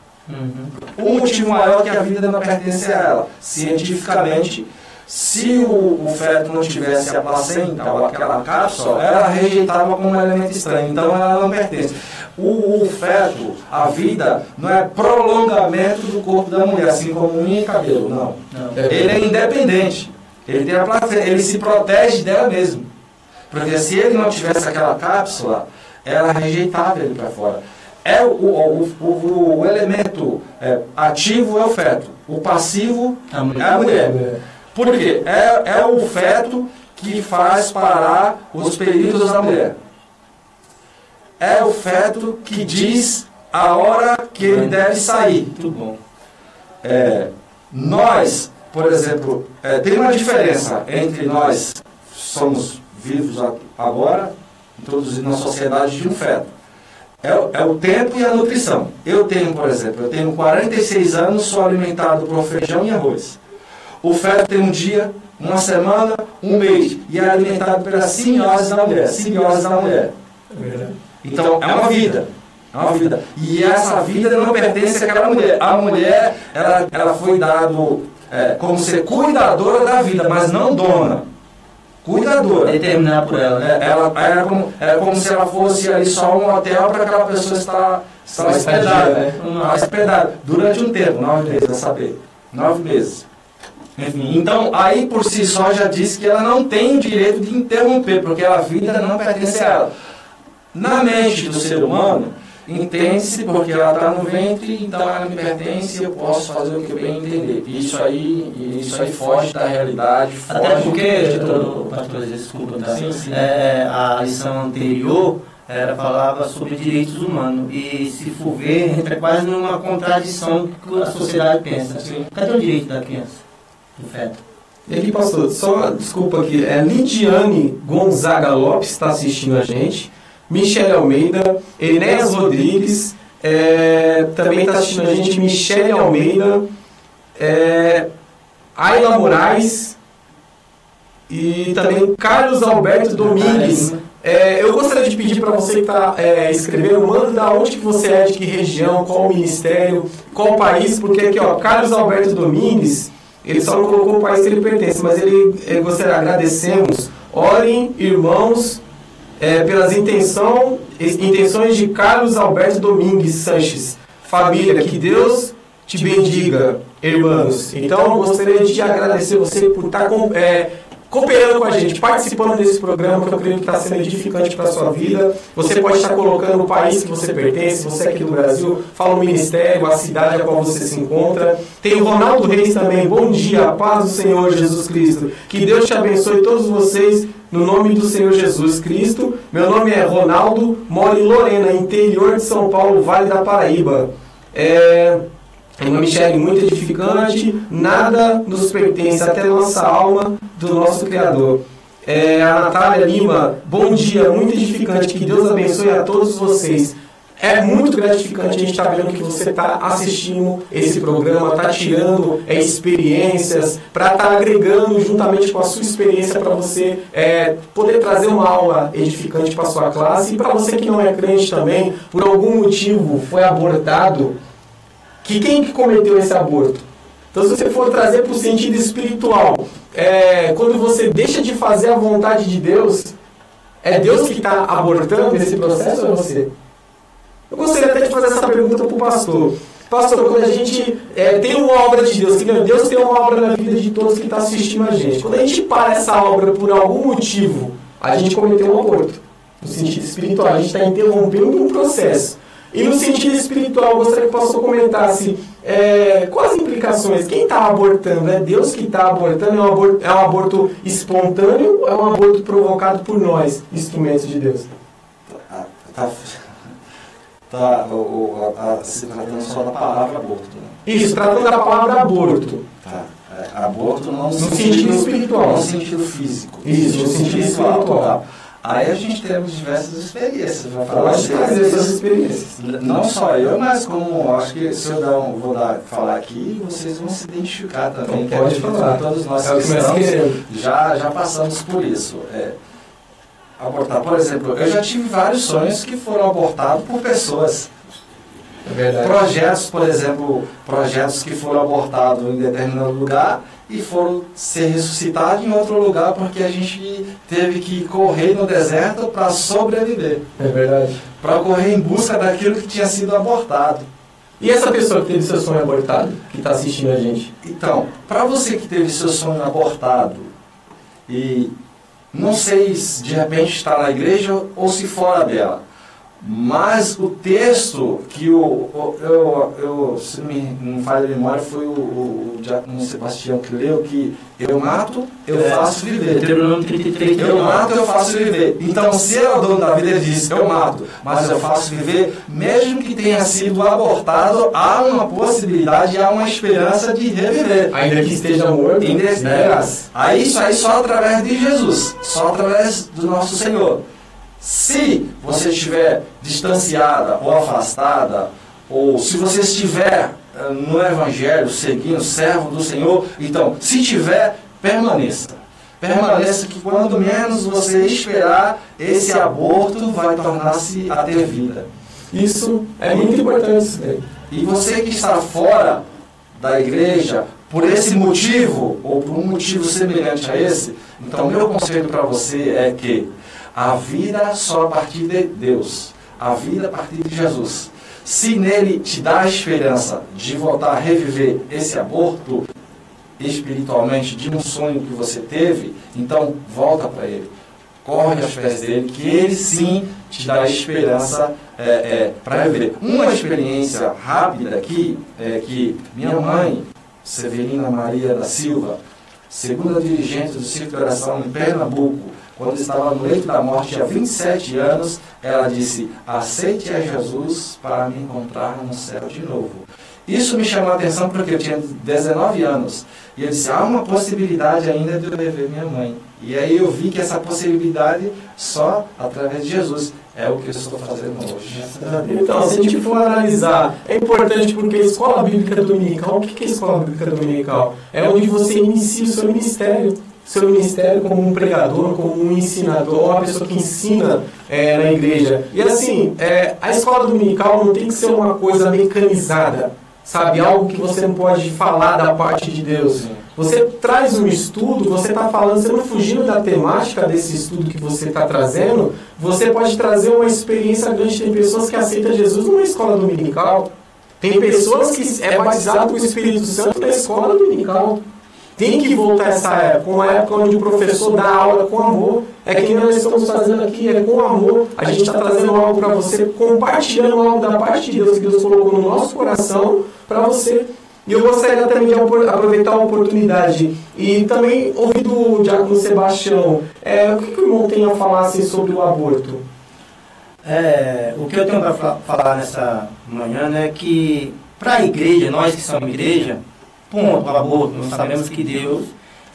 S2: O motivo maior é que a vida não pertence a ela. Cientificamente, se o feto não tivesse a placenta ou aquela cápsula, ela rejeitava como um elemento estranho, então ela não pertence. O feto, a vida, não é prolongamento do corpo da mulher, assim como unha e cabelo, não. Ele é independente, ele tem a placenta, ele se protege dela mesmo. Porque se ele não tivesse aquela cápsula, ela rejeitava ele para fora. O elemento ativo é o feto, o passivo é a mulher. Por quê? É o feto que faz parar os períodos da mulher. É o feto que diz a hora que ele deve sair.
S3: Muito bom.
S2: Nós, por exemplo, tem uma diferença entre nós, somos vivos agora, introduzidos na sociedade de um feto. É o tempo e a nutrição. Eu tenho, por exemplo, 46 anos, sou alimentado por feijão e arroz. O feto tem um dia, uma semana, um mês, e é alimentado pela simbiose da mulher. Então, é uma vida. E essa vida não pertence àquela mulher. A mulher, ela foi dado como ser cuidadora da vida, mas não dona. Cuidadora.
S3: Determinada por ela, né?
S2: Era como se ela fosse ali só um hotel para aquela pessoa estar hospedada. Hospedada durante um tempo, 9 meses, a saber. 9 meses. Enfim, então, aí por si só já disse que ela não tem o direito de interromper, porque a vida não pertence a ela. Na mente do ser humano, entende-se porque ela está no ventre, então ela me pertence e eu posso fazer o que eu bem entender. Isso aí foge da realidade.
S3: Até porque, pastor, desculpa, tá?
S2: Sim.
S3: A lição anterior falava sobre direitos humanos. E se for ver, entra quase numa contradição que a sociedade pensa.
S2: Sim.
S3: Cadê o direito da criança? Do feto?
S1: E aqui, pastor, só desculpa aqui, Lidiane Gonzaga Lopes está assistindo a gente, Michele Almeida, Enéas Rodrigues, também está assistindo a gente, Michele Almeida, Ayla Moraes e também Carlos Alberto Domingues. Eu gostaria de pedir para você que está escrevendo, manda da onde que você é, de que região, qual ministério, qual país, porque aqui, ó, Carlos Alberto Domingues, ele só não colocou o país que ele pertence, mas ele gostaria, agradecemos. Orem, irmãos, pelas intenções de Carlos Alberto Domingues Sanches. Família, que Deus te bendiga, irmãos. Então, eu gostaria de agradecer você por estar cooperando com a gente, participando desse programa, que eu creio que está sendo edificante para a sua vida. Você pode estar colocando o país que você pertence, você aqui do Brasil, fala o ministério, a cidade a qual você se encontra. Tem o Ronaldo Reis também, bom dia, paz do Senhor Jesus Cristo. Que Deus te abençoe todos vocês, no nome do Senhor Jesus Cristo. Meu nome é Ronaldo, moro em Lorena, interior de São Paulo, Vale da Paraíba. Uma Michele muito edificante, nada nos pertence, até a nossa alma do nosso Criador. A Natália Lima, bom dia, muito edificante, que Deus abençoe a todos vocês. É muito gratificante a gente estar vendo que você está assistindo esse programa, está tirando experiências, para estar agregando juntamente com a sua experiência para você poder trazer uma aula edificante para a sua classe. E para você que não é crente também, por algum motivo foi abortado, quem que cometeu esse aborto? Então, se você for trazer para o sentido espiritual, quando você deixa de fazer a vontade de Deus, é Deus que está abortando esse processo ou é você? Eu gostaria até de fazer essa pergunta para o pastor. Pastor, quando a gente tem uma obra de Deus, que Deus tem uma obra na vida de todos que estão assistindo a gente. Quando a gente para essa obra por algum motivo, a gente cometeu um aborto. No sentido espiritual, a gente está interrompendo um processo. E no sentido espiritual, eu gostaria que o pastor comentasse quais as implicações. Quem está abortando? É Deus que está abortando? É um aborto espontâneo ou é um aborto provocado por nós, instrumentos de Deus?
S2: Se tratando só da palavra aborto. Né?
S1: Isso, tratando da palavra aborto.
S2: Aborto não
S1: no sentido espiritual.
S2: Não no sentido físico.
S1: Isso, no sentido espiritual.
S2: Tá? Aí a gente temos diversas experiências. Vai falar
S1: essas experiências.
S2: Não só eu, mas como acho que se eu falar aqui, vocês vão se identificar também.
S1: Então, pode falar.
S2: Todos nós cristãos já passamos por isso. Abortar, por exemplo, eu já tive vários sonhos que foram abortados por pessoas.
S1: É verdade.
S2: Projetos, por exemplo, projetos que foram abortados em determinado lugar e foram ser ressuscitados em outro lugar porque a gente teve que correr no deserto para sobreviver.
S1: É verdade.
S2: Para correr em busca daquilo que tinha sido abortado.
S1: E essa pessoa que teve seu sonho abortado, que está assistindo a gente?
S2: Então, para você que teve seu sonho abortado e não sei se de repente está na igreja ou se fora dela, mas o texto que se não falha a memória, foi o Diácono Sebastião que leu, que eu mato, eu faço viver. Eu mato, eu faço viver. Então, se é o dono da vida, ele diz, eu mato, mas eu faço viver, mesmo que tenha sido abortado, há uma possibilidade, há uma esperança de reviver.
S1: Ainda que esteja morto.
S2: Aí isso aí só através de Jesus, só através do nosso Senhor. Se você estiver distanciada ou afastada, ou se você estiver no Evangelho, seguindo, servo do Senhor, então, se tiver, permaneça. Permaneça que quando menos você esperar, esse aborto vai tornar-se a ter vida.
S1: Isso é muito importante. Isso daí.
S2: E você que está fora da igreja, por esse motivo, ou por um motivo semelhante a esse, então meu conselho para você é que a vida só a partir de Deus, a vida a partir de Jesus. Se nele te dá a esperança de voltar a reviver esse aborto espiritualmente de um sonho que você teve, então volta para ele. Corre aos pés dele, que ele sim te dá a esperança para reviver. Uma experiência rápida aqui é que minha mãe, Severina Maria da Silva, segunda dirigente do Círculo de Oração em Pernambuco, quando estava no leito da morte, tinha 27 anos, ela disse, aceite a Jesus para me encontrar no céu de novo. Isso me chamou a atenção porque eu tinha 19 anos. E eu disse, há uma possibilidade ainda de eu rever minha mãe. E aí eu vi que essa possibilidade só através de Jesus é o que eu estou fazendo hoje.
S1: Então, se a gente for analisar, é importante porque a escola bíblica dominical, o que é a escola bíblica dominical? É onde você inicia o seu ministério. Seu ministério como um pregador, como um ensinador, uma pessoa que ensina na igreja. E assim, a escola dominical não tem que ser uma coisa mecanizada, sabe? Algo que você não pode falar da parte de Deus. Você traz um estudo, você está falando, você não fugindo da temática desse estudo que você está trazendo, você pode trazer uma experiência grande. Tem pessoas que aceitam Jesus numa escola dominical. Tem pessoas que é batizado com o Espírito Santo na escola dominical. Tem que voltar essa época, uma época onde o professor dá aula com amor. É que nós estamos fazendo aqui, é com amor. A gente está trazendo algo para você, compartilhando algo da parte de Deus que Deus colocou no nosso coração para você. E eu gostaria também de aproveitar a oportunidade e também ouvir do Diácono Sebastião. O que o irmão tem a falar assim, sobre o aborto?
S3: O que eu tenho para falar nessa manhã é que para a igreja, nós que somos igreja, ponto, o aborto, nós sabemos que Deus,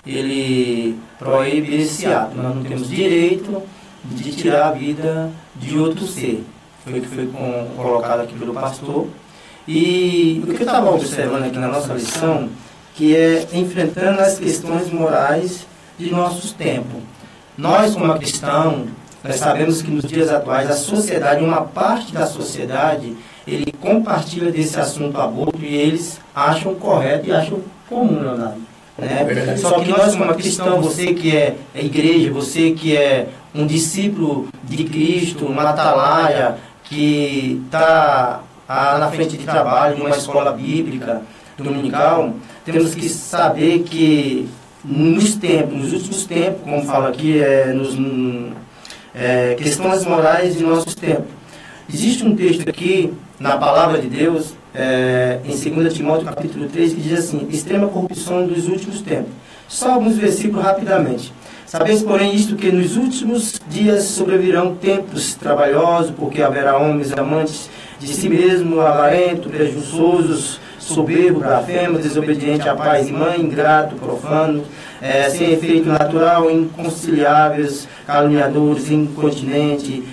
S3: ele proíbe esse ato. Nós não temos direito de tirar a vida de outro ser. Foi o que foi colocado aqui pelo pastor. E o que eu estava observando aqui na nossa lição, que é enfrentando as questões morais de nossos tempos. Nós, como cristãos, nós sabemos que nos dias atuais a sociedade, uma parte da sociedade, ele compartilha desse assunto aborto e eles acham correto e acham comum, Leonardo. Né? Só que nós, como cristãos, você que é igreja, você que é um discípulo de Cristo, uma atalaia, que está na frente de trabalho, numa escola bíblica dominical, temos que saber que nos últimos tempos, como fala aqui, questões morais de nossos tempos. Existe um texto aqui, na Palavra de Deus, em 2 Timóteo capítulo 3, que diz assim: extrema corrupção dos últimos tempos. Só alguns versículos rapidamente. Sabemos, porém, isto, que nos últimos dias sobrevirão tempos trabalhosos, porque haverá homens amantes de si mesmo, avarentos, presunçosos, soberbo, blasfemo, desobediente a pai e mãe, ingrato, profano, sem efeito natural, inconciliáveis, caluniadores, incontinentes,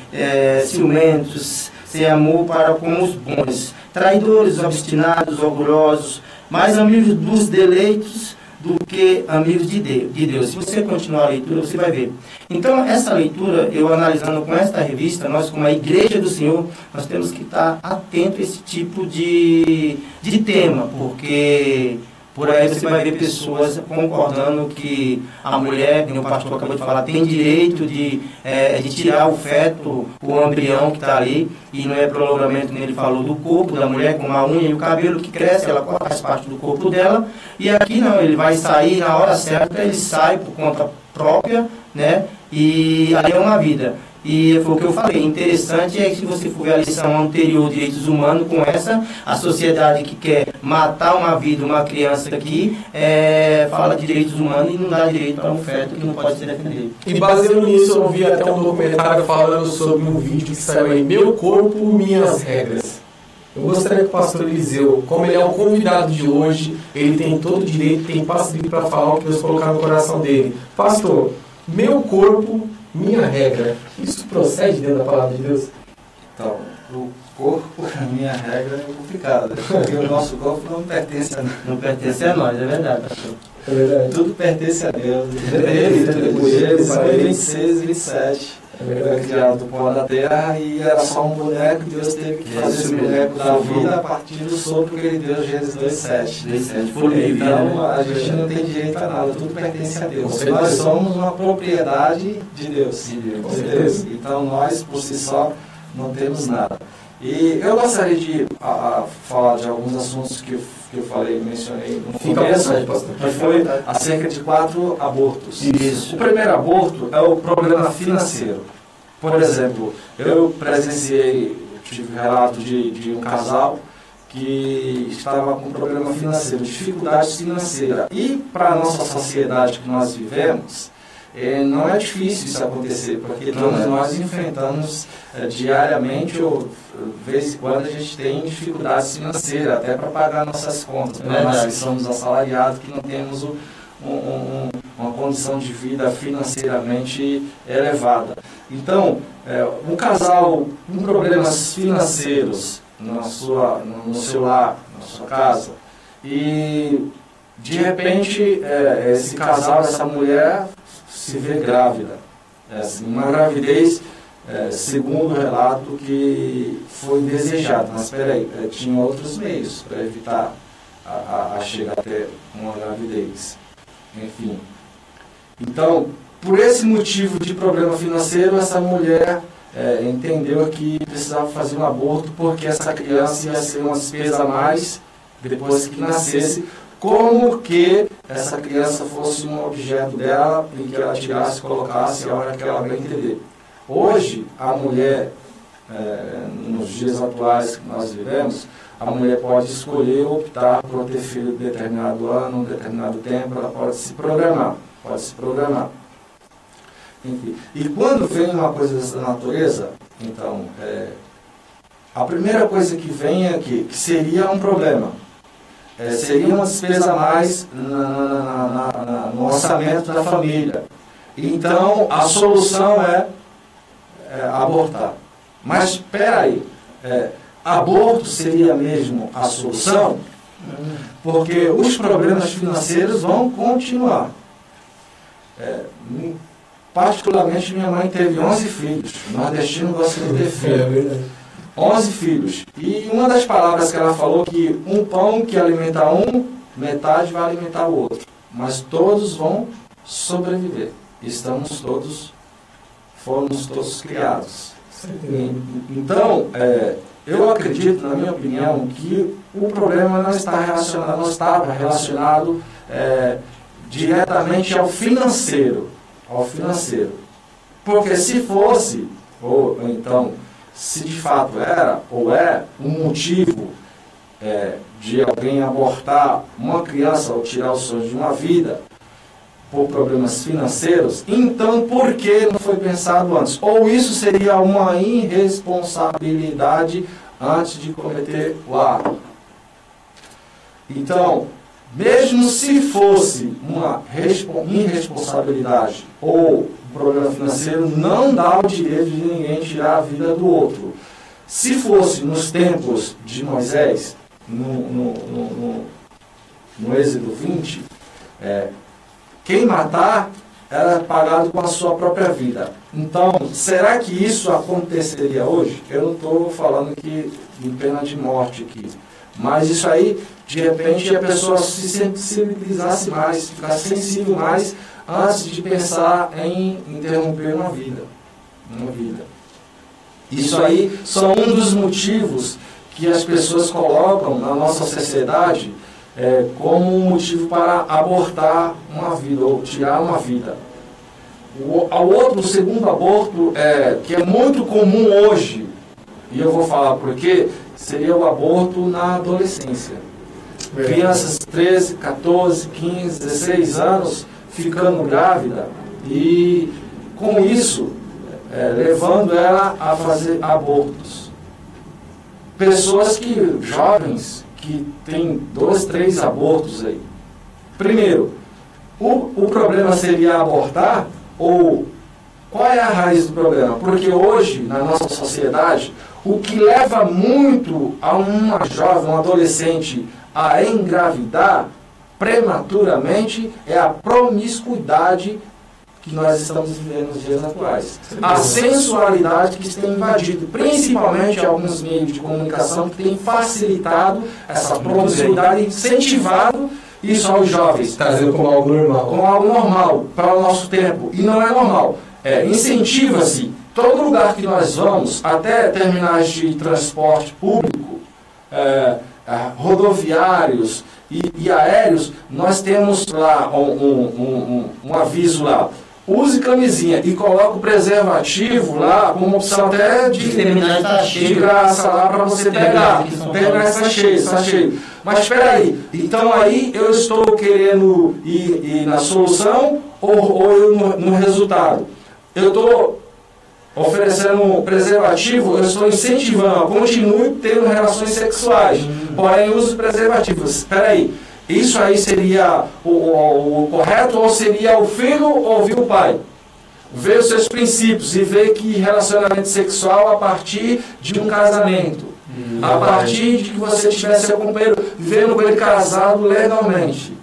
S3: ciumentos, sem amor para com os bons, traidores, obstinados, orgulhosos, mais amigos dos deleitos do que amigos de Deus. Se você continuar a leitura, você vai ver. Então, essa leitura, eu analisando com esta revista, nós como a Igreja do Senhor, nós temos que estar atentos a esse tipo de tema, porque por aí você vai ver pessoas concordando que a mulher, como o pastor acabou de falar, tem direito de tirar o feto, o embrião que está ali, e não é prolongamento, como ele falou, do corpo da mulher, com a unha e o cabelo que cresce, ela faz parte do corpo dela, e aqui não, ele vai sair na hora certa, ele sai por conta própria, né, e aí é uma vida. E foi o que eu falei, interessante é que se você for ver a lição anterior, direitos humanos, com essa, a sociedade que quer matar uma vida, uma criança aqui, fala de direitos humanos e não dá direito para um feto que não pode ser defendido.
S1: E baseado nisso, eu vi até um documentário falando sobre um vídeo que saiu aí, Meu Corpo, Minhas Regras. Eu gostaria que o pastor Eliseu, como ele é o convidado de hoje, ele tem todo o direito, tem passo livre para falar o que Deus colocar no coração dele. Pastor, meu corpo, minha regra. Isso procede dentro da palavra de Deus?
S2: Então, o corpo, a minha regra é complicada, porque o nosso corpo não pertence a nós.
S3: Não pertence a nós, é verdade, pastor.
S2: É verdade. Tudo pertence a Deus. Gênesis 26 e 27. Foi criado do pó da terra e era só um boneco, e Deus teve que fazer esse boneco da vida a partir do sopro que ele deu, Gênesis 2:7. Então a gente não tem direito a nada, tudo pertence a Deus. Nós somos uma propriedade de Deus. Então nós, por si só, não temos nada. E eu gostaria de falar de alguns assuntos que eu mencionei no começo, que foi acerca de 4 abortos.
S3: Isso.
S2: O primeiro aborto é o problema financeiro. Por exemplo, eu tive relato de um casal que estava com problema financeiro, dificuldades financeiras. E para a nossa sociedade que nós vivemos, não é difícil isso acontecer, porque todos nós enfrentamos diariamente, ou de vez em quando a gente tem dificuldades financeiras, até para pagar nossas contas, para nós que somos assalariados, que não temos uma condição de vida financeiramente elevada. Então, um casal com problemas financeiros no seu lar, na sua casa, e de repente esse casal, essa mulher se vê grávida, uma gravidez, segundo o relato, que foi indesejada, mas espera aí, tinha outros meios para evitar a chegar até uma gravidez, enfim. Então, por esse motivo de problema financeiro, essa mulher entendeu que precisava fazer um aborto, porque essa criança ia ser uma despesa a mais depois que nascesse, como que essa criança fosse um objeto dela, em que ela tirasse e colocasse a hora que ela bem entender. Hoje, a mulher, nos dias atuais que nós vivemos, a mulher pode escolher optar por ter filho em determinado ano, em determinado tempo, ela pode se programar. Enfim. E quando vem uma coisa dessa natureza, então, a primeira coisa que vem aqui, que seria um problema, seria uma despesa a mais no orçamento da família. Então, a solução é abortar. Mas, espera aí, aborto seria mesmo a solução? Porque os problemas financeiros vão continuar. Particularmente, minha mãe teve 11 filhos. O nordestino gosta de ter filho. 11 filhos. E uma das palavras que ela falou, que um pão que alimenta um, metade vai alimentar o outro. Mas todos vão sobreviver. Fomos todos criados. Então, eu acredito, na minha opinião, que o problema não estava relacionado diretamente ao financeiro. Porque se fosse, ou então, se de fato era, ou é, um motivo de alguém abortar uma criança ou tirar o sonho de uma vida por problemas financeiros, então por que não foi pensado antes? Ou isso seria uma irresponsabilidade antes de cometer o ato? Então, mesmo se fosse uma irresponsabilidade ou um problema financeiro, não dá o direito de ninguém tirar a vida do outro. Se fosse nos tempos de Moisés, no Êxodo 20, quem matar era pagado com a sua própria vida. Então, será que isso aconteceria hoje? Eu não estou falando que em pena de morte aqui. Mas isso aí, de repente, a pessoa se sensibilizasse mais, ficasse sensível mais antes de pensar em interromper uma vida. Isso aí são um dos motivos que as pessoas colocam na nossa sociedade como um motivo para abortar uma vida ou tirar uma vida. O segundo aborto, que é muito comum hoje, e eu vou falar por quê, seria o aborto na adolescência. Crianças 13, 14, 15, 16 anos ficando grávida e com isso levando ela a fazer abortos. Pessoas jovens que têm 2, 3 abortos aí. Primeiro, o problema seria abortar ou qual é a raiz do problema? Porque hoje, na nossa sociedade, o que leva muito a uma jovem, um adolescente a engravidar prematuramente é a promiscuidade que nós estamos vivendo nos dias atuais. A sensualidade que tem invadido, principalmente alguns meios de comunicação que têm facilitado essa promiscuidade, incentivado isso aos jovens.
S1: Trazendo como algo normal.
S2: Como algo normal para o nosso tempo. E não é normal. Incentiva-se todo lugar que nós vamos, até terminais de transporte público, rodoviários e aéreos, nós temos lá um aviso lá. Use camisinha e coloque o preservativo lá como opção até de graça lá para você pegar essa cheia. Mas espera aí, então aí eu estou querendo ir na solução ou eu no resultado? Eu estou oferecendo preservativo, eu estou incentivando, continue tendo relações sexuais, porém use preservativos. Espera aí. Isso aí seria o correto ou seria o filho ouvir o pai? Ver os seus princípios e ver que relacionamento sexual a partir de um casamento. A partir de que você tivesse seu companheiro, vivendo com ele casado legalmente.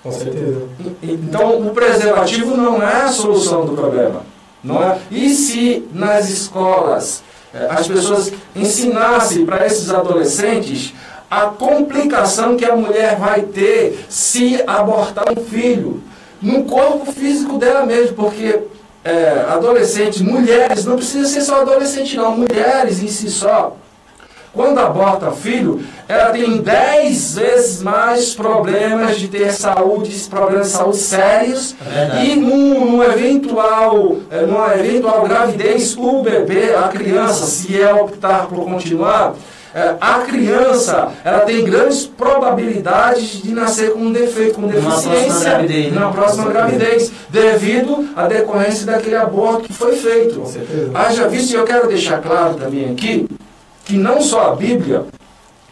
S1: Com certeza.
S2: Então, o preservativo não é a solução do problema. Não é? E se nas escolas as pessoas ensinassem para esses adolescentes a complicação que a mulher vai ter se abortar um filho, no corpo físico dela mesmo, porque adolescentes, mulheres, não precisa ser só adolescente não, mulheres em si só, quando aborta filho, ela tem 10 vezes mais problemas de ter problemas de saúde sérios, e numa eventual gravidez, o bebê, a criança, se ela optar por continuar, a criança ela tem grandes probabilidades de nascer com um defeito, com deficiência na próxima gravidez, devido à decorrência daquele aborto que foi feito. Haja visto, e eu quero deixar claro também aqui, que não só a Bíblia,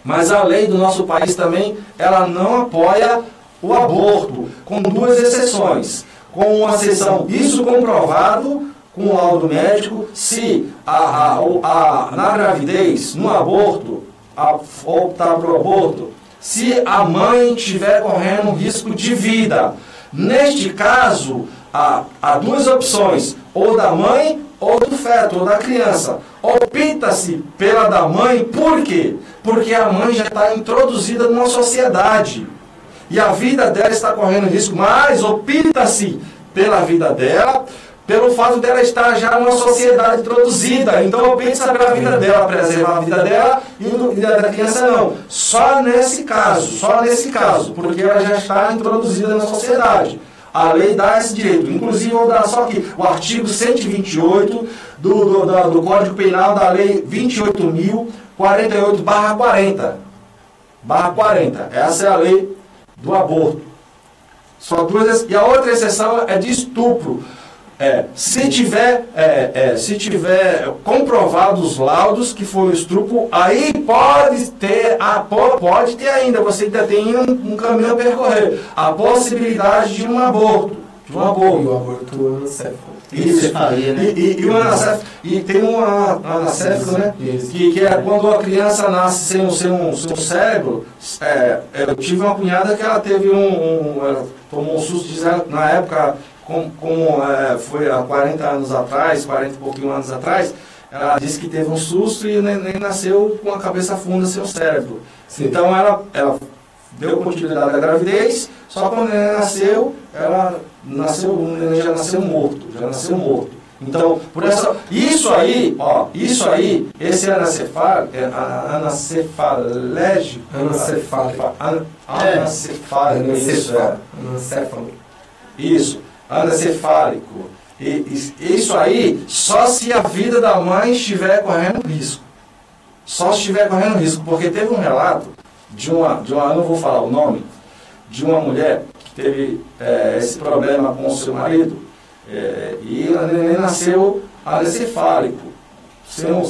S2: mas a lei do nosso país também, ela não apoia o aborto, com 2 exceções. Com uma exceção, isso comprovado com o laudo médico, se na gravidez, no aborto, optar para o aborto, se a mãe estiver correndo risco de vida. Neste caso, há 2 opções, ou da mãe ou do feto, ou da criança. Opta-se pela da mãe, por quê? Porque a mãe já está introduzida numa sociedade e a vida dela está correndo risco, mas opta-se pela vida dela, pelo fato dela estar já numa sociedade introduzida. Então eu penso sobre a vida dela, preservar a vida dela e da criança não. Só nesse caso, porque ela já está introduzida na sociedade. A lei dá esse direito. Inclusive, eu vou dar só aqui o artigo 128 do Código Penal da Lei 28.048/40. Essa é a lei do aborto. Só duas. E a outra exceção é de estupro. Se tiver comprovado os laudos que foi o estupro, aí pode ter ainda, você ainda tem um caminho a percorrer, a possibilidade de um aborto.
S1: E o aborto ancéfalo.
S2: Isso, e o ancéfalo, e tem um ancéfalo, né? Que é quando a criança nasce sem um cérebro. Eu tive uma cunhada que ela teve ela tomou um susto, na época, como foi há 40 anos atrás, 40 e pouquinho anos atrás, ela disse que teve um susto e nem nasceu com a cabeça funda sem o cérebro. Sim. Então ela deu continuidade à gravidez, só quando ele nasceu, o neném já nasceu morto. Então, por essa, isso aí, esse anencefálico. Isso aí, só se a vida da mãe estiver correndo risco. Porque teve um relato de uma, eu não vou falar o nome, de uma mulher que teve esse problema com o seu marido, e o neném nasceu anencefálico, sem o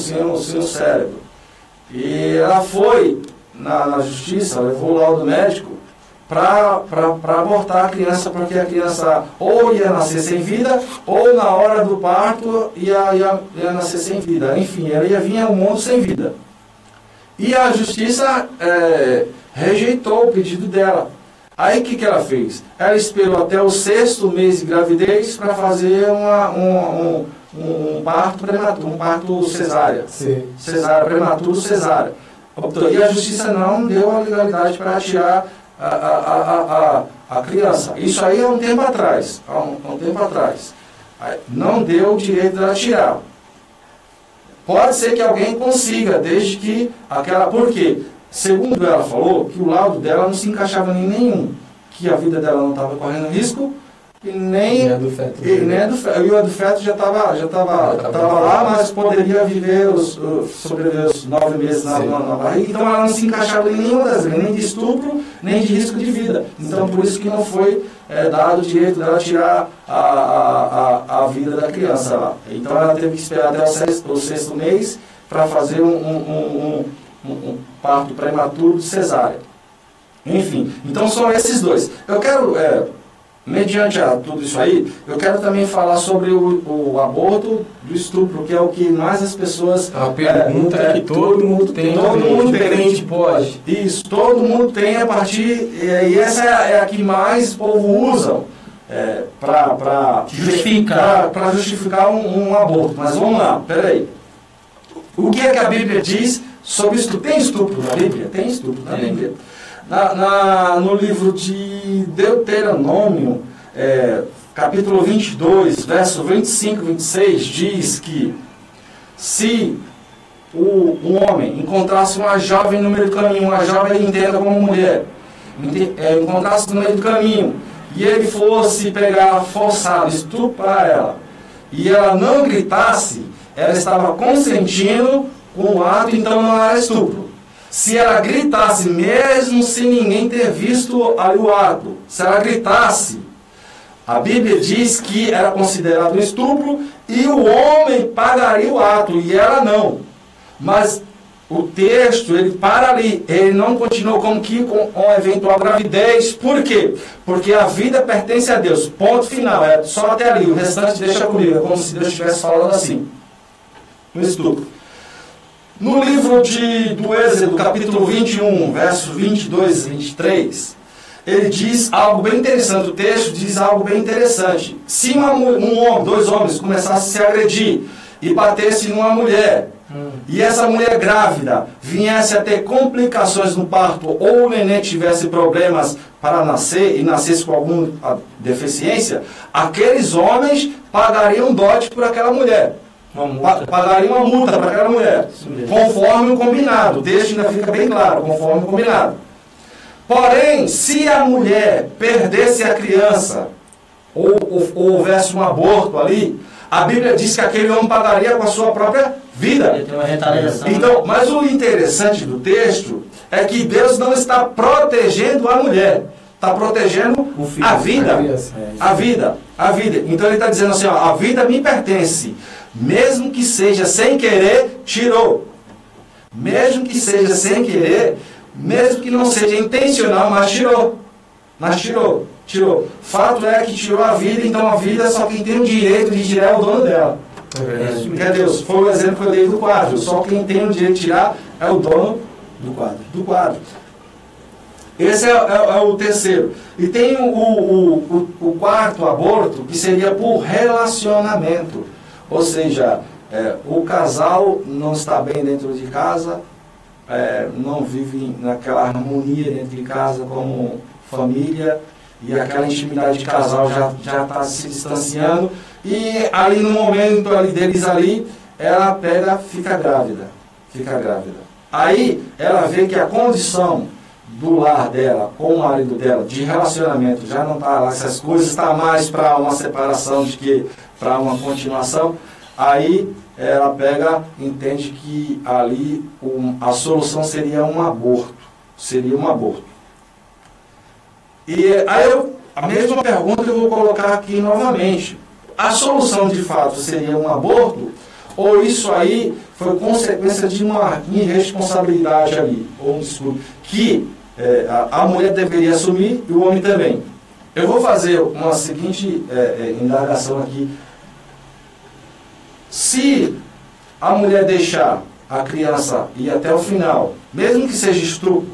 S2: cérebro. E ela foi na justiça, levou o laudo médico para abortar a criança, porque a criança ou ia nascer sem vida, ou na hora do parto ia nascer sem vida. Enfim, ela ia vir ao mundo sem vida. E a justiça rejeitou o pedido dela. Aí o que ela fez? Ela esperou até o 6º mês de gravidez para fazer um parto prematuro, um parto cesárea.
S1: Sim.
S2: Prematuro cesárea. E a justiça não deu a legalidade para tirar a criança. Isso aí há um tempo atrás. Não deu o direito de tirar. Pode ser que alguém consiga, desde que aquela... Por quê? Segundo ela falou, que o laudo dela não se encaixava em nenhum. Que a vida dela não estava correndo risco, e nem a do feto. E a do feto já estava lá, mas poderia sobreviver os 9 meses na barriga. Então ela não se encaixava em nenhuma das leis, nem de estupro, nem de risco de vida. Então por isso que não foi dado o direito dela tirar a vida da criança lá. Então ela teve que esperar até o 6º mês para fazer um parto prematuro de cesárea. Enfim, então são esses dois. Eu quero, mediante tudo isso aí, eu quero também falar sobre o aborto do estupro, que é o que mais as pessoas...
S1: A pergunta que todo mundo tem.
S2: Todo mundo tem.
S1: Pode.
S2: Isso, todo mundo tem a partir... E essa é a que mais o povo usam para justificar um aborto. Mas vamos lá, peraí. O que é que a Bíblia diz sobre estupro? Tem estupro na Bíblia? Tem estupro na Bíblia. No livro de Deuteronômio, capítulo 22, verso 25 e 26, diz que se um homem encontrasse uma jovem no meio do caminho, uma jovem entenda como mulher, encontrasse no meio do caminho, e ele fosse pegar forçado, estuprar ela, e ela não gritasse, ela estava consentindo com o ato, então não era estupro. Se ela gritasse, mesmo sem ninguém ter visto ali o ato, se ela gritasse, a Bíblia diz que era considerado um estupro e o homem pagaria o ato e ela não. Mas o texto, ele para ali, ele não continuou como que com uma eventual gravidez. Por quê? Porque a vida pertence a Deus. Ponto final. É só até ali. O restante deixa comigo. É como se Deus estivesse falando assim. Um estupro. No livro do Êxodo, capítulo 21, versos 22 e 23, ele diz algo bem interessante. O texto diz algo bem interessante. Se dois homens começassem a se agredir e batessem numa mulher, e essa mulher grávida viesse a ter complicações no parto, ou o neném tivesse problemas para nascer e nascesse com alguma deficiência, aqueles homens pagariam dote por aquela mulher. Pagariam uma multa para aquela mulher, conforme o combinado. O texto ainda fica bem claro, conforme o combinado. Porém, se a mulher perdesse a criança, ou houvesse um aborto ali, a Bíblia diz que aquele homem pagaria com a sua própria vida.
S3: Tem uma retaliação.
S2: Então, mas o interessante do texto é que Deus não está protegendo a mulher, está protegendo a vida. A vida. Então ele está dizendo assim, ó, a vida me pertence. Mesmo que seja sem querer, tirou. Mesmo que seja sem querer, mesmo que não seja intencional, mas tirou. Tirou. Fato é que tirou a vida, então a vida só quem tem o direito de tirar é o dono dela. Porque Deus, foi o exemplo que eu dei do quadro. Só quem tem o direito de tirar é o dono do quadro. Esse é o terceiro. E tem o quarto aborto, que seria por relacionamento. Ou seja, o casal não está bem dentro de casa, não vive naquela harmonia dentro de casa como família, e aquela intimidade de casal já está se distanciando, e ali no momento deles ali, ela fica grávida. Aí ela vê que a condição do lar dela, com o marido dela, de relacionamento, já não está lá, essas coisas estão mais para uma separação do que para uma continuação. Aí ela entende que ali a solução seria um aborto. E aí a mesma pergunta eu vou colocar aqui novamente. A solução de fato seria um aborto? Ou isso aí foi consequência de uma irresponsabilidade ali? Ou que a mulher deveria assumir e o homem também. Eu vou fazer uma seguinte indagação aqui. Se a mulher deixar a criança ir até o final, mesmo que seja estupro,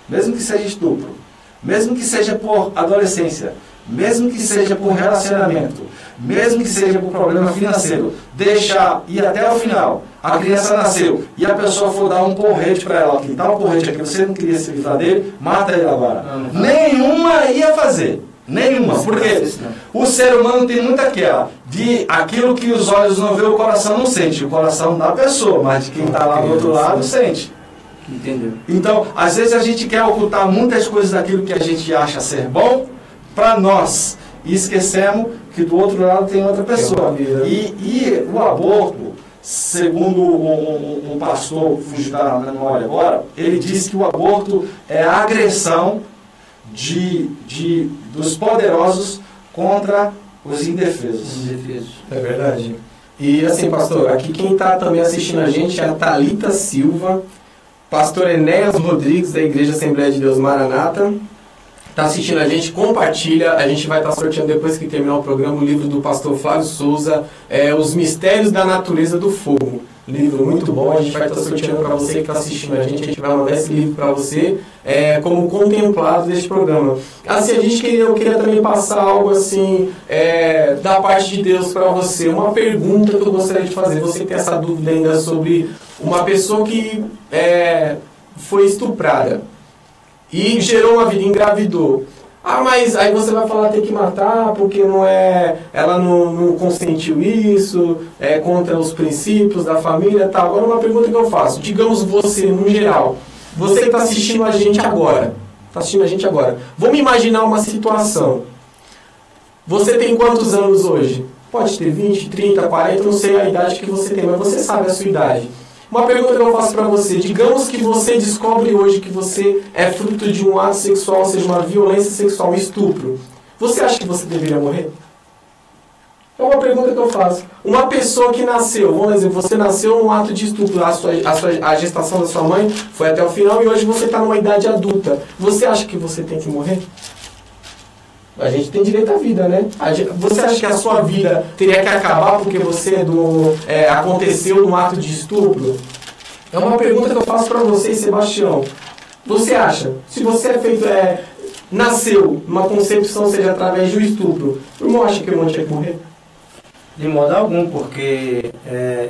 S2: mesmo que seja por adolescência, mesmo que seja por relacionamento, mesmo que seja por problema financeiro, deixar ir até o final, a criança nasceu, e a pessoa for dar um porrete para ela, que dá um porrete aqui, você não queria se livrar dele, mata ele agora. Nenhuma ia fazer. Nenhuma, porque o ser humano tem muito aquilo que os olhos não vê, o coração não sente. O coração da pessoa, mas de quem está lá do outro lado sente.
S3: Entendeu?
S2: Então, às vezes a gente quer ocultar muitas coisas daquilo que a gente acha ser bom para nós, e esquecemos que do outro lado tem outra pessoa. E o aborto, segundo um pastor, fugiu da memória agora, ele diz que o aborto é a agressão dos poderosos contra os indefesos.
S1: É verdade. E assim, pastor, aqui quem está também assistindo a gente é a Thalita Silva, pastor Enéas Rodrigues, da Igreja Assembleia de Deus Maranata. Está assistindo a gente, compartilha. A gente vai estar sorteando, depois que terminar o programa, o livro do pastor Flávio Souza, Os Mistérios da Natureza do Fogo. Livro muito bom, a gente vai estar sorteando para você que está assistindo a gente vai mandar esse livro para você como contemplado deste programa. Assim, eu queria também passar algo assim da parte de Deus para você, uma pergunta que eu gostaria de fazer. Você tem essa dúvida ainda sobre uma pessoa que foi estuprada e gerou uma vida, engravidou. Mas aí você vai falar tem que matar porque ela não consentiu isso, é contra os princípios da família e tal. Agora uma pergunta que eu faço, digamos você, no geral, você que está assistindo a gente agora, vamos imaginar uma situação. Você tem quantos anos hoje? Pode ter 20, 30, 40, não sei a idade que você tem, mas você sabe a sua idade. Uma pergunta que eu faço para você, digamos que você descobre hoje que você é fruto de um ato sexual, ou seja, uma violência sexual, um estupro. Você acha que você deveria morrer? É uma pergunta que eu faço. Uma pessoa que nasceu, vamos dizer, você nasceu num ato de estupro, a gestação da sua mãe foi até o final e hoje você está numa idade adulta. Você acha que você tem que morrer? A gente tem direito à vida, né? Você acha que a sua vida teria que acabar porque você aconteceu num ato de estupro? É uma pergunta que eu faço para você, Sebastião. Você acha, se você nasceu numa concepção, seja através de um estupro, o irmão acha que o irmão tinha que morrer?
S3: De modo algum, porque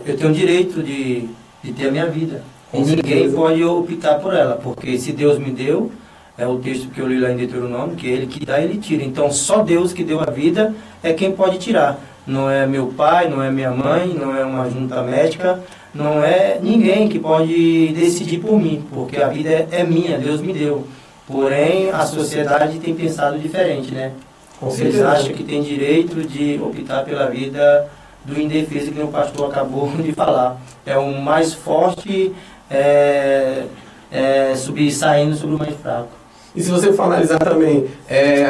S3: eu tenho o direito de ter a minha vida. E ninguém pode optar por ela, porque se Deus me deu, é o texto que eu li lá em Deuteronômio, que Ele que dá, Ele tira. Então só Deus que deu a vida é quem pode tirar. Não é meu pai, não é minha mãe, não é uma junta médica, não é ninguém que pode decidir por mim, porque a vida é minha, Deus me deu. Porém, a sociedade tem pensado diferente, né? Eles acham que tem direito de optar pela vida do indefeso, que o pastor acabou de falar. É o mais forte saindo sobre o mais fraco.
S1: E se você for analisar também,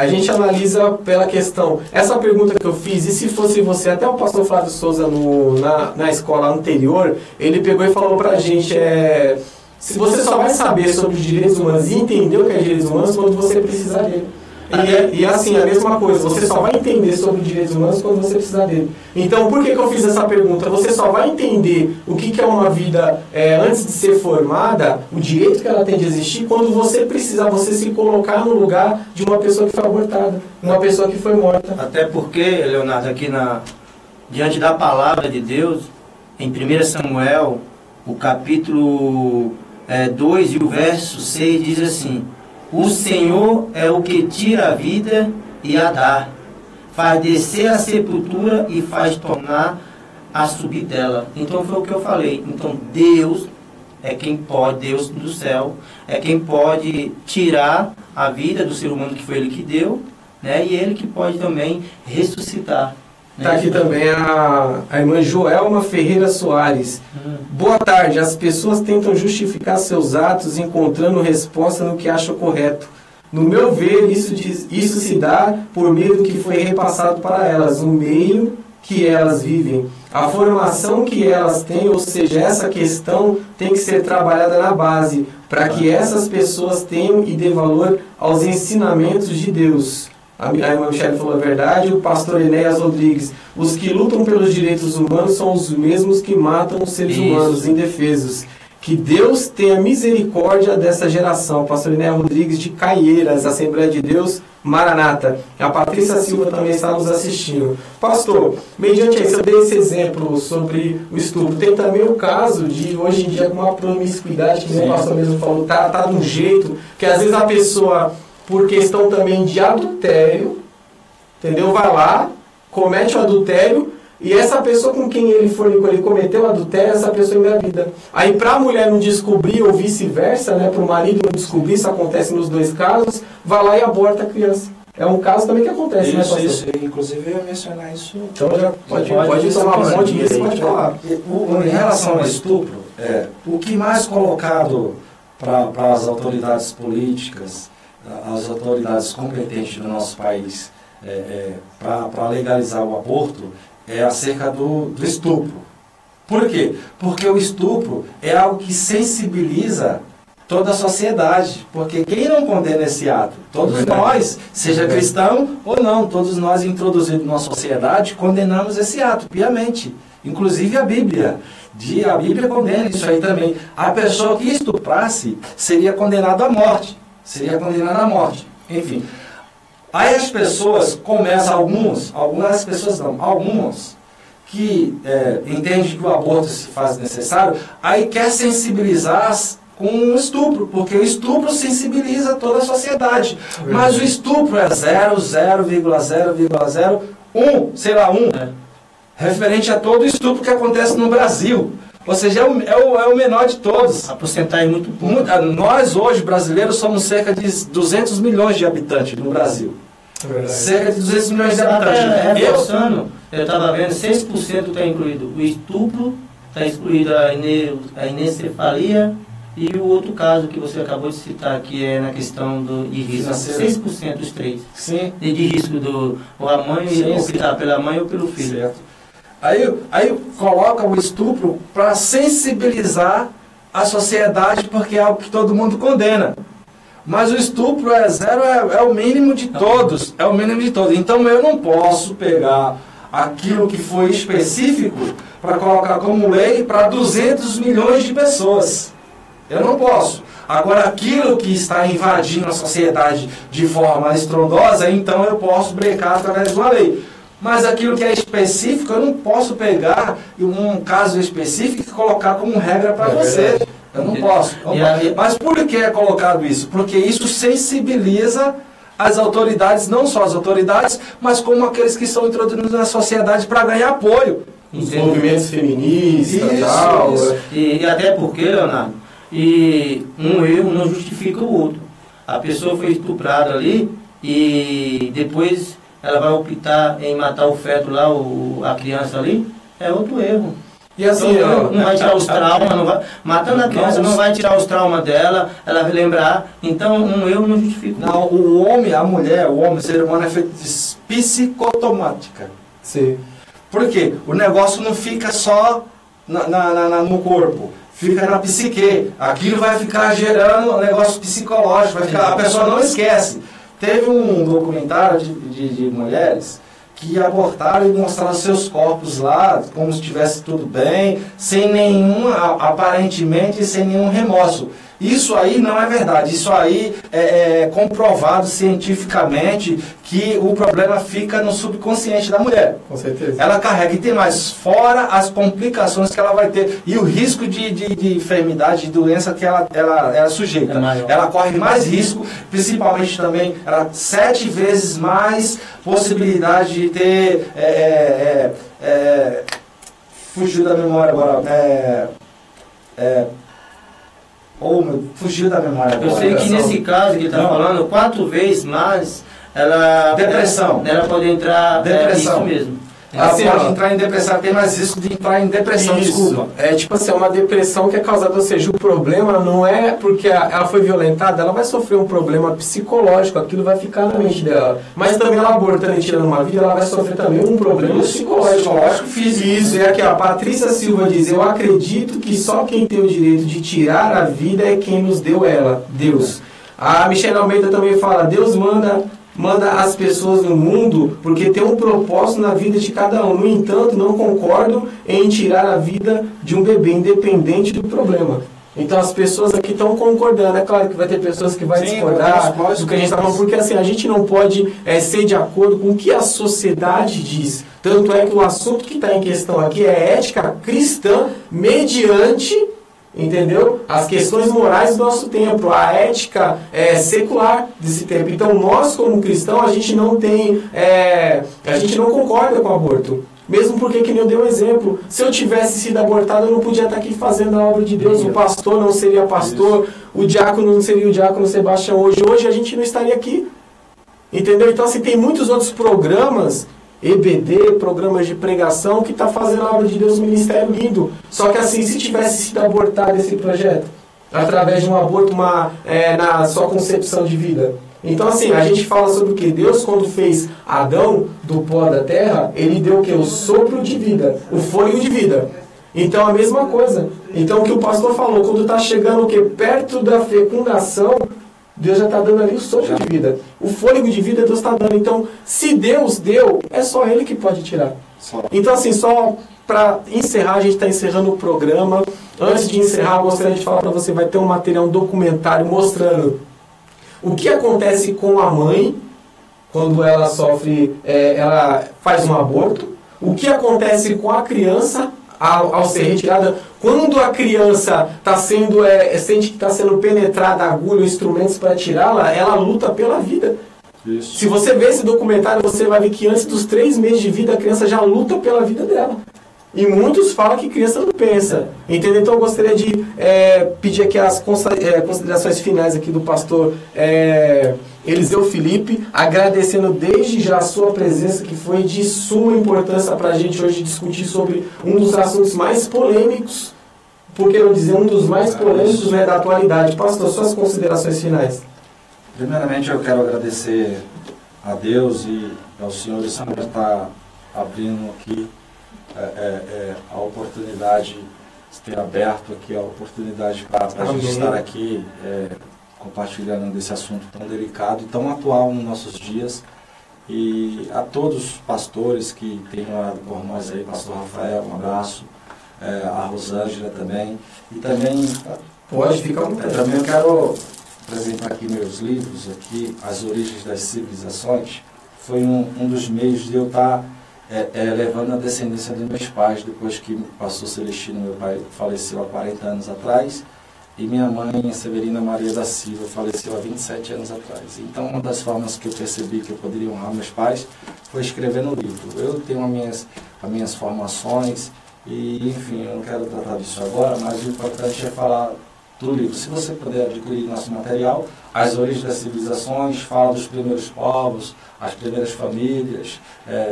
S1: a gente analisa pela questão, essa pergunta que eu fiz, e se fosse você, até o pastor Flávio Souza na escola anterior, ele pegou e falou pra gente, se você só vai saber sobre os direitos humanos e entender o que é direitos humanos quando você precisar dele. E assim, a mesma coisa, você só vai entender sobre os direitos humanos quando você precisar dele. Então, por que eu fiz essa pergunta? Você só vai entender o que é uma vida antes de ser formada, o direito que ela tem de existir, quando você precisar, você se colocar no lugar de uma pessoa que foi abortada, uma pessoa que foi morta.
S3: Até porque, Leonardo, aqui diante da palavra de Deus, em 1 Samuel, o capítulo 2 e o verso 6 diz assim: o Senhor é o que tira a vida e a dá, faz descer a sepultura e faz tornar a subir dela. Então foi o que eu falei. Então Deus é quem pode, Deus do céu, é quem pode tirar a vida do ser humano, que foi Ele que deu, né? E Ele que pode também ressuscitar.
S1: Está aqui também a irmã Joelma Ferreira Soares. Boa tarde. As pessoas tentam justificar seus atos encontrando resposta no que acham correto. No meu ver, isso se dá por meio do que foi repassado para elas, o meio que elas vivem, a formação que elas têm, ou seja, essa questão tem que ser trabalhada na base, para que essas pessoas tenham e dê valor aos ensinamentos de Deus. A irmã Michele falou a verdade. O pastor Enéas Rodrigues: os que lutam pelos direitos humanos são os mesmos que matam os seres humanos indefesos. Que Deus tenha misericórdia dessa geração. Pastor Enéas Rodrigues de Caieiras, Assembleia de Deus, Maranata. A Patrícia Silva também está nos assistindo. Pastor, mediante isso, eu dei esse exemplo sobre o estupro. Tem também o caso de, hoje em dia, uma promiscuidade, que o pastor mesmo falou, tá de um jeito que às vezes a pessoa, por questão também de adultério, entendeu? Vai lá, comete o adultério, e essa pessoa com quem ele cometeu o adultério, essa pessoa engravida. Aí, para a mulher não descobrir, ou vice-versa, né, para o marido não descobrir, isso acontece nos dois casos, vai lá e aborta a criança. É um caso também que acontece,
S2: isso,
S1: né, pastor?
S2: Isso, inclusive eu ia mencionar isso.
S1: Então já pode tomar um monte disso, pode falar.
S2: Em relação ao estupro, o que mais colocado para as autoridades políticas, as autoridades competentes do nosso país, para legalizar o aborto, é acerca do estupro. Por quê? Porque o estupro é algo que sensibiliza toda a sociedade. Porque quem não condena esse ato? Todos nós, seja cristão ou não, todos nós introduzidos na sociedade condenamos esse ato piamente. Inclusive a Bíblia. A Bíblia condena isso aí também. A pessoa que estuprasse seria condenada à morte. Enfim. Aí as pessoas começam, algumas pessoas não, algumas que entendem que o aborto se faz necessário, aí quer sensibilizar com o estupro, porque o estupro sensibiliza toda a sociedade. Mas o estupro é 0,0,0,01, referente a todo o estupro que acontece no Brasil. Ou seja, é o menor de todos.
S3: A porcentagem é muito pouco.
S2: Nós, hoje, brasileiros, somos cerca de 200 milhões de habitantes no Brasil. Cerca de 200 milhões de habitantes.
S3: Eu estava vendo, 6% está incluído o estupro, está excluído a anencefalia e o outro caso que você acabou de citar, que é na questão de risco. 6% dos três.
S2: Sim.
S3: De risco a mãe, optar pela mãe ou pelo filho.
S2: Certo. Aí coloca o estupro para sensibilizar a sociedade, porque é algo que todo mundo condena. Mas o estupro é o mínimo de todos. É o mínimo de todos. Então eu não posso pegar aquilo que foi específico para colocar como lei para 200 milhões de pessoas. Eu não posso. Agora, aquilo que está invadindo a sociedade de forma estrondosa, então eu posso brecar através de uma lei. Mas aquilo que é específico, eu não posso pegar um caso específico e colocar como regra para você. Eu não posso. Mas por que é colocado isso? Porque isso sensibiliza as autoridades, não só as autoridades, mas como aqueles que são introduzidos na sociedade para ganhar apoio.
S1: Os movimentos feministas e tal.
S3: E até porque, Leonardo, e um erro não justifica o outro. A pessoa foi estuprada ali e depois ela vai optar em matar o feto lá, a criança ali, é outro erro.
S1: E assim,
S3: então, não vai tirar os traumas, não vai, matando a criança não vai tirar os traumas dela, ela vai lembrar. Então, um erro não justifica.
S2: Não, o homem, a mulher, o ser humano é feito de psicotomática.
S1: Sim.
S2: Por quê? O negócio não fica só no corpo, fica na psique. Aquilo vai ficar gerando um negócio psicológico, vai ficar, a pessoa não esquece. Teve um documentário de mulheres que abortaram e mostraram seus corpos lá, como se estivesse tudo bem, sem nenhum, aparentemente, sem nenhum remorso. Isso aí não é verdade, isso aí é comprovado cientificamente que o problema fica no subconsciente da mulher.
S1: Com certeza.
S2: Ela carrega, e tem mais, fora as complicações que ela vai ter, e o risco de enfermidade, de doença que ela é sujeita. Ela corre mais risco, principalmente também, ela 7 vezes mais possibilidade de ter, fugiu da memória agora, fugiu da memória agora.
S3: Eu sei que nesse caso que ele está falando, 4 vezes mais,
S2: depressão.
S3: Ela pode entrar,
S2: depressão.
S3: Isso mesmo.
S2: Ela pode entrar em depressão, tem mais risco de entrar em depressão,
S1: isso.
S2: Desculpa.
S1: É tipo assim, é uma depressão que é causada, ou seja, o problema não é porque ela foi violentada, ela vai sofrer um problema psicológico, aquilo vai ficar na mente dela. Mas também ela abortando e tirando uma vida, ela vai sofrer também um problema psicológico, físico. Isso, é aqui, a Patrícia Silva diz, eu acredito que só quem tem o direito de tirar a vida é quem nos deu ela, Deus. A Michelle Almeida também fala, Deus manda as pessoas no mundo porque tem um propósito na vida de cada um. No entanto, não concordo em tirar a vida de um bebê, independente do problema. Então as pessoas aqui estão concordando. É claro que vai ter pessoas que vão discordar do que a gente está falando, porque assim, a gente não pode ser de acordo com o que a sociedade diz. Tanto é que o assunto que está em questão aqui é ética cristã mediante... Entendeu? As questões morais do nosso tempo, a ética secular desse tempo. Então nós como cristãos, a gente não tem, a gente não concorda com o aborto. Mesmo porque, que nem eu dei um exemplo, se eu tivesse sido abortado, eu não podia estar aqui fazendo a obra de Deus. O pastor não seria pastor, o diácono não seria o diácono Sebastião hoje. Hoje a gente não estaria aqui. Entendeu? Então assim, tem muitos outros programas, EBD, programas de pregação, que está fazendo a obra de Deus, um ministério lindo. Só que assim, se tivesse sido abortado esse projeto, através de um aborto na sua concepção de vida. Então assim, a gente fala sobre o que? Deus, quando fez Adão do pó da terra, ele deu o que? O sopro de vida, o fôlego de vida. Então a mesma coisa. Então o que o pastor falou, quando está chegando o que? Perto da fecundação, Deus já está dando ali o sopro de vida. O fôlego de vida Deus está dando. Então, se Deus deu, é só Ele que pode tirar. Então, assim, só para encerrar, a gente está encerrando o programa. Antes de encerrar, eu gostaria de falar para você, vai ter um material, um documentário mostrando o que acontece com a mãe quando ela sofre, ela faz um aborto. O que acontece com a criança ao ser retirada, quando a criança está sendo, sente que está sendo penetrada a agulha ou instrumentos para tirá-la, ela luta pela vida. Isso. Se você ver esse documentário, você vai ver que antes dos 3 meses de vida, a criança já luta pela vida dela. E muitos falam que criança não pensa. Entendeu? Então eu gostaria de pedir aqui as considerações finais aqui do pastor Eliseu Felipe, agradecendo desde já a sua presença, que foi de suma importância para a gente hoje discutir sobre um dos assuntos mais polêmicos, por que não dizer um dos mais polêmicos, da atualidade. Pastor, suas considerações finais.
S2: Primeiramente eu quero agradecer a Deus e ao Senhor por estar abrindo aqui a oportunidade, de ter aberto aqui a oportunidade para a gente estar aqui compartilhando desse assunto tão delicado e tão atual nos nossos dias. E a todos os pastores que têm orado por nós aí, pastor Rafael, um abraço, a Rosângela também. E também,
S1: pode ficar com
S2: também eu quero apresentar aqui meus livros, aqui, As Origens das Civilizações. Foi um dos meios de eu estar levando a descendência dos meus pais, depois que o pastor Celestino, meu pai, faleceu há 40 anos atrás, e minha mãe, Severina Maria da Silva, faleceu há 27 anos atrás. Então, uma das formas que eu percebi que eu poderia honrar meus pais foi escrevendo um livro. Eu tenho as minhas formações, e, enfim, eu não quero tratar disso agora, mas o importante é falar do livro. Se você puder adquirir nosso material, As Origens das Civilizações, fala dos primeiros povos, as primeiras famílias,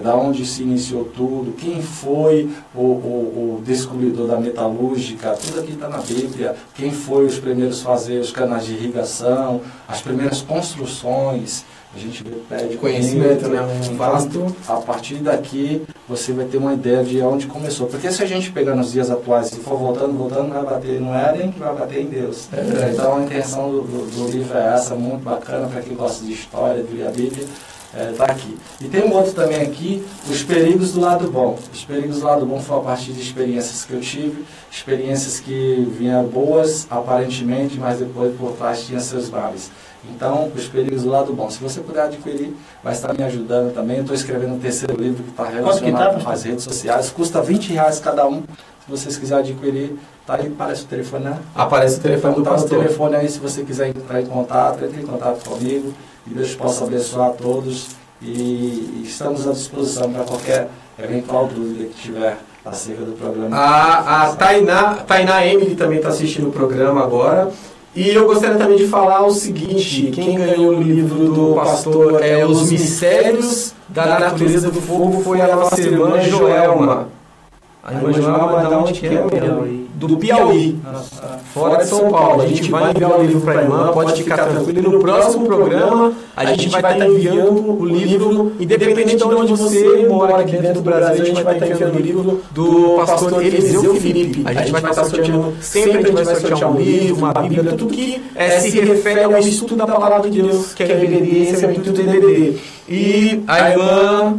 S2: da onde se iniciou tudo, quem foi o descobridor da metalúrgica, tudo aqui está na Bíblia, quem foi os primeiros fazer os canais de irrigação, as primeiras construções. A gente pede
S1: conhecimento, né?
S2: Então, a partir daqui você vai ter uma ideia de onde começou. Porque se a gente pegar nos dias atuais e for voltando, vai bater no Éden, que vai bater em Deus. Então a intenção do livro é essa, muito bacana para quem gosta de história, de ler a Bíblia. Está aqui. E tem um outro também aqui, Os Perigos do Lado Bom. Os Perigos do Lado Bom foi a partir de experiências que eu tive, experiências que vieram boas, aparentemente, mas depois por trás tinham seus males. Então, Os Perigos do Lado Bom. Se você puder adquirir, vai estar me ajudando também. Eu estou escrevendo o terceiro livro que está relacionado com as redes sociais. Custa R$20 cada um. Se vocês quiserem adquirir, tá aí, aparece o telefone, né?
S1: Aparece o telefone do pastor.
S2: Tá o telefone aí, se você quiser entrar em contato, entre em contato comigo. E Deus possa abençoar a todos. E estamos à disposição para qualquer eventual dúvida que tiver acerca do programa.
S1: A Tainá Emily também está assistindo o programa agora. E eu gostaria também de falar o seguinte: quem ganhou o livro do pastor Os Mistérios da Natureza do Fogo foi a nossa irmã Joelma. A irmã Joelma, de onde que é? Do Piauí, fora de São Paulo. A gente vai enviar o livro para a irmã, pode ficar tranquilo. E no próximo programa, a gente vai estar enviando o livro, independente de onde você mora aqui dentro do Brasil, a gente vai estar enviando o livro do pastor Eliseu Felipe. A gente vai estar sorteando, sempre a gente vai sortear um livro, uma Bíblia, tudo que se refere ao estudo da Palavra de Deus, que é a EBD, esse é o intuito do EBD. E a irmã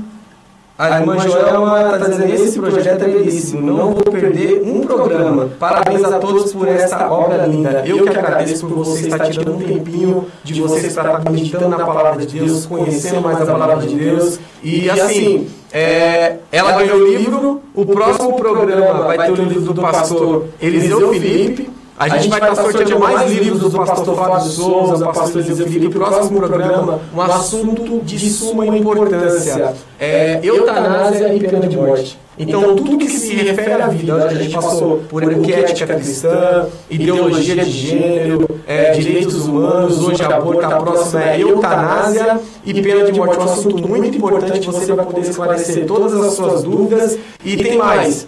S1: Joelma está dizendo: esse projeto é belíssimo, não vou perder um programa. Parabéns a todos por essa obra linda. Eu que agradeço por você estar tirando um tempinho de você estar meditando na Palavra de Deus, conhecendo mais a Palavra de Deus. E assim, ela ganhou o livro. O próximo programa vai ter o livro do pastor Eliseu Felipe. A gente vai estar sorteando mais livros do pastor Fábio Souza, do pastor Eliseu Felipe. No próximo programa, um assunto de suma importância: eutanásia e pena de morte. Então, tudo que se refere à vida, a gente passou por o que é ética cristã, ideologia de gênero, direitos humanos, hoje aborto, a próxima é eutanásia e pena de morte. Um assunto muito importante, você vai poder esclarecer todas as suas dúvidas. E tem mais.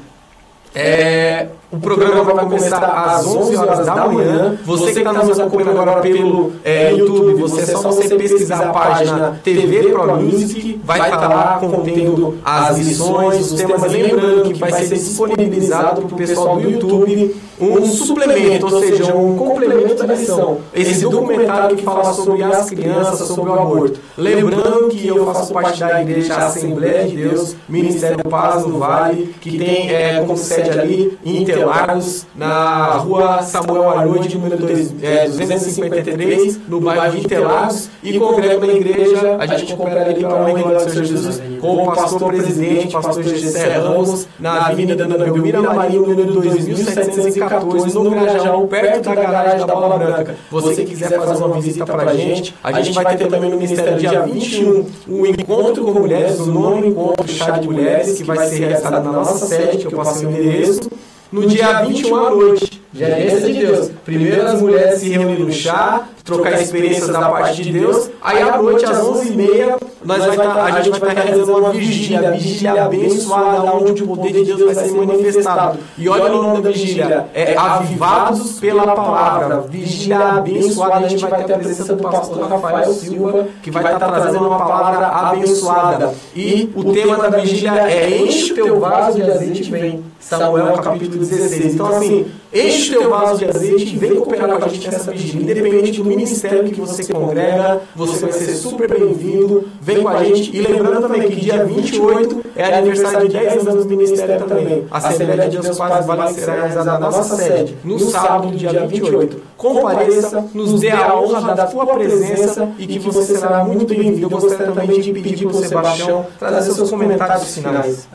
S1: O programa vai começar às 11 horas da manhã. Você que está nos acompanhando agora pelo YouTube, é só você pesquisar a página TV Pro Music, vai estar lá contendo as lições, os temas. Lembrando que vai ser disponibilizado para o pessoal do YouTube um suplemento, ou seja, um complemento da lição. Esse documentário que fala sobre as crianças, sobre o aborto. Lembrando que eu faço parte da Igreja Assembleia de Deus, Ministério Paz no Vale, que tem como sede ali em Interlagos, na rua Samuel Arnold, número 253, no bairro de Interlagos, e congrego na igreja. A gente congrega ali para a honra do Senhor Jesus com o pastor presidente, pastor Gessé Ramos, na Avenida Dona Belmira Marinho, número 2714, no Grajaú, perto da garagem da Bola Branca. Você que quiser fazer uma visita para a gente vai ter também no Ministério dia 21 um encontro com mulheres, o nono encontro chá de mulheres, que vai ser realizado na nossa sede, que eu passei o endereço. No dia 21 à noite, gerência de Deus. Primeiro as mulheres se reúnem no chá, trocar experiências da parte de Deus. Aí à noite, às 11h30, a gente vai estar realizando uma vigília abençoada, onde o poder de Deus vai ser manifestado. E olha o nome da vigília: Avivados pela Palavra. Vigília abençoada. A gente vai ter a presença do pastor Rafael Silva, que vai estar trazendo uma palavra abençoada. E o tema da vigília é: enche o teu vaso de azeite e vem. Samuel capítulo 16. Então assim, enche o teu vaso de azeite e vem cooperar com a gente nessa vigília. Independente do ministério que você congrega, você vai ser super bem-vindo. Vem com a gente. E lembrando também que dia 28 é aniversário de 10 anos do ministério também. A Assembleia de Deus Paz Vale será realizada na nossa sede, no sábado, dia 28. Compareça, nos dê a honra da tua presença e que você será muito bem-vindo. Eu gostaria também de pedir para o Sebastião trazer seus comentários finais.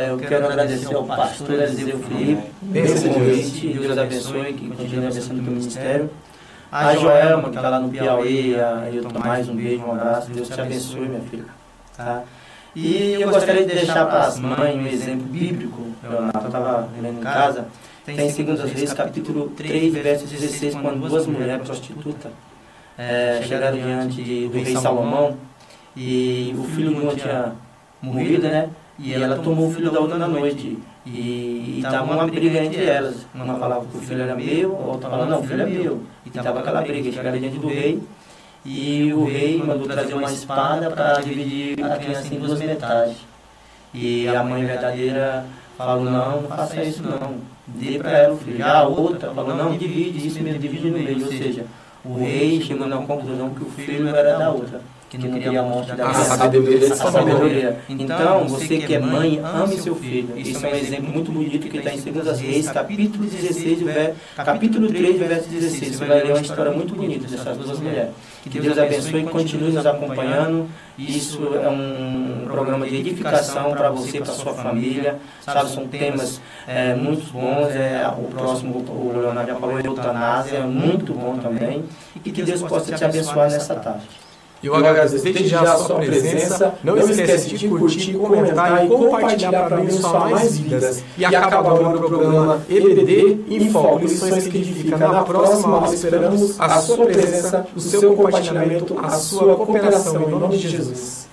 S3: Eu quero agradecer ao pastor Eliseu Felipe pelo convite. Deus abençoe, que continue abençoando o teu ministério. A Joelma, que está lá no Piauí, a Ailton, mais um beijo, um abraço. Deus te abençoe, minha filha. Tá? E eu gostaria de deixar para as mães um exemplo bíblico. Eu estava lendo em casa. Tem em 2 Reis, capítulo 3, verso 16, quando 2 mulheres prostitutas chegaram diante do rei Salomão e o filho de uma tinha morrido, né? E ela tomou o filho da outra na noite. E estava uma briga entre elas. Uma falava que o filho era meu, a outra falava, não, o filho é meu. E estava aquela briga. Chegaram diante do rei e o rei mandou trazer uma espada para dividir a criança em 2 metades. E a mãe verdadeira falou, não faça isso não. Dê para ela o filho. A outra falou, não, divide isso mesmo, divide no meio. Ou seja, o rei chegou na conclusão que o filho era da outra, que não queria a morte da criança. A sabedoria. Então, você que é mãe, ame seu filho. Isso é um exemplo muito bonito que está em 2 Reis, capítulo 16, capítulo 3, verso 16. Você vai ler uma história muito bonita dessas 2 mulheres. Que Deus abençoe e continue nos acompanhando. Isso é um programa de edificação para você, para sua família. Sabe, são temas muito bons. O próximo, o Leonardo já falou, eutanásia, é muito bom também. E que Deus possa te abençoar nessa tarde.
S1: Eu agradeço desde já a sua presença. Não esquece de curtir, comentar e compartilhar para abençoar mais vidas. E acaba agora o programa EBD em Foco, Lições que Edificam. Na próxima aula esperamos a sua presença, o seu compartilhamento, a sua cooperação. Em nome de Jesus.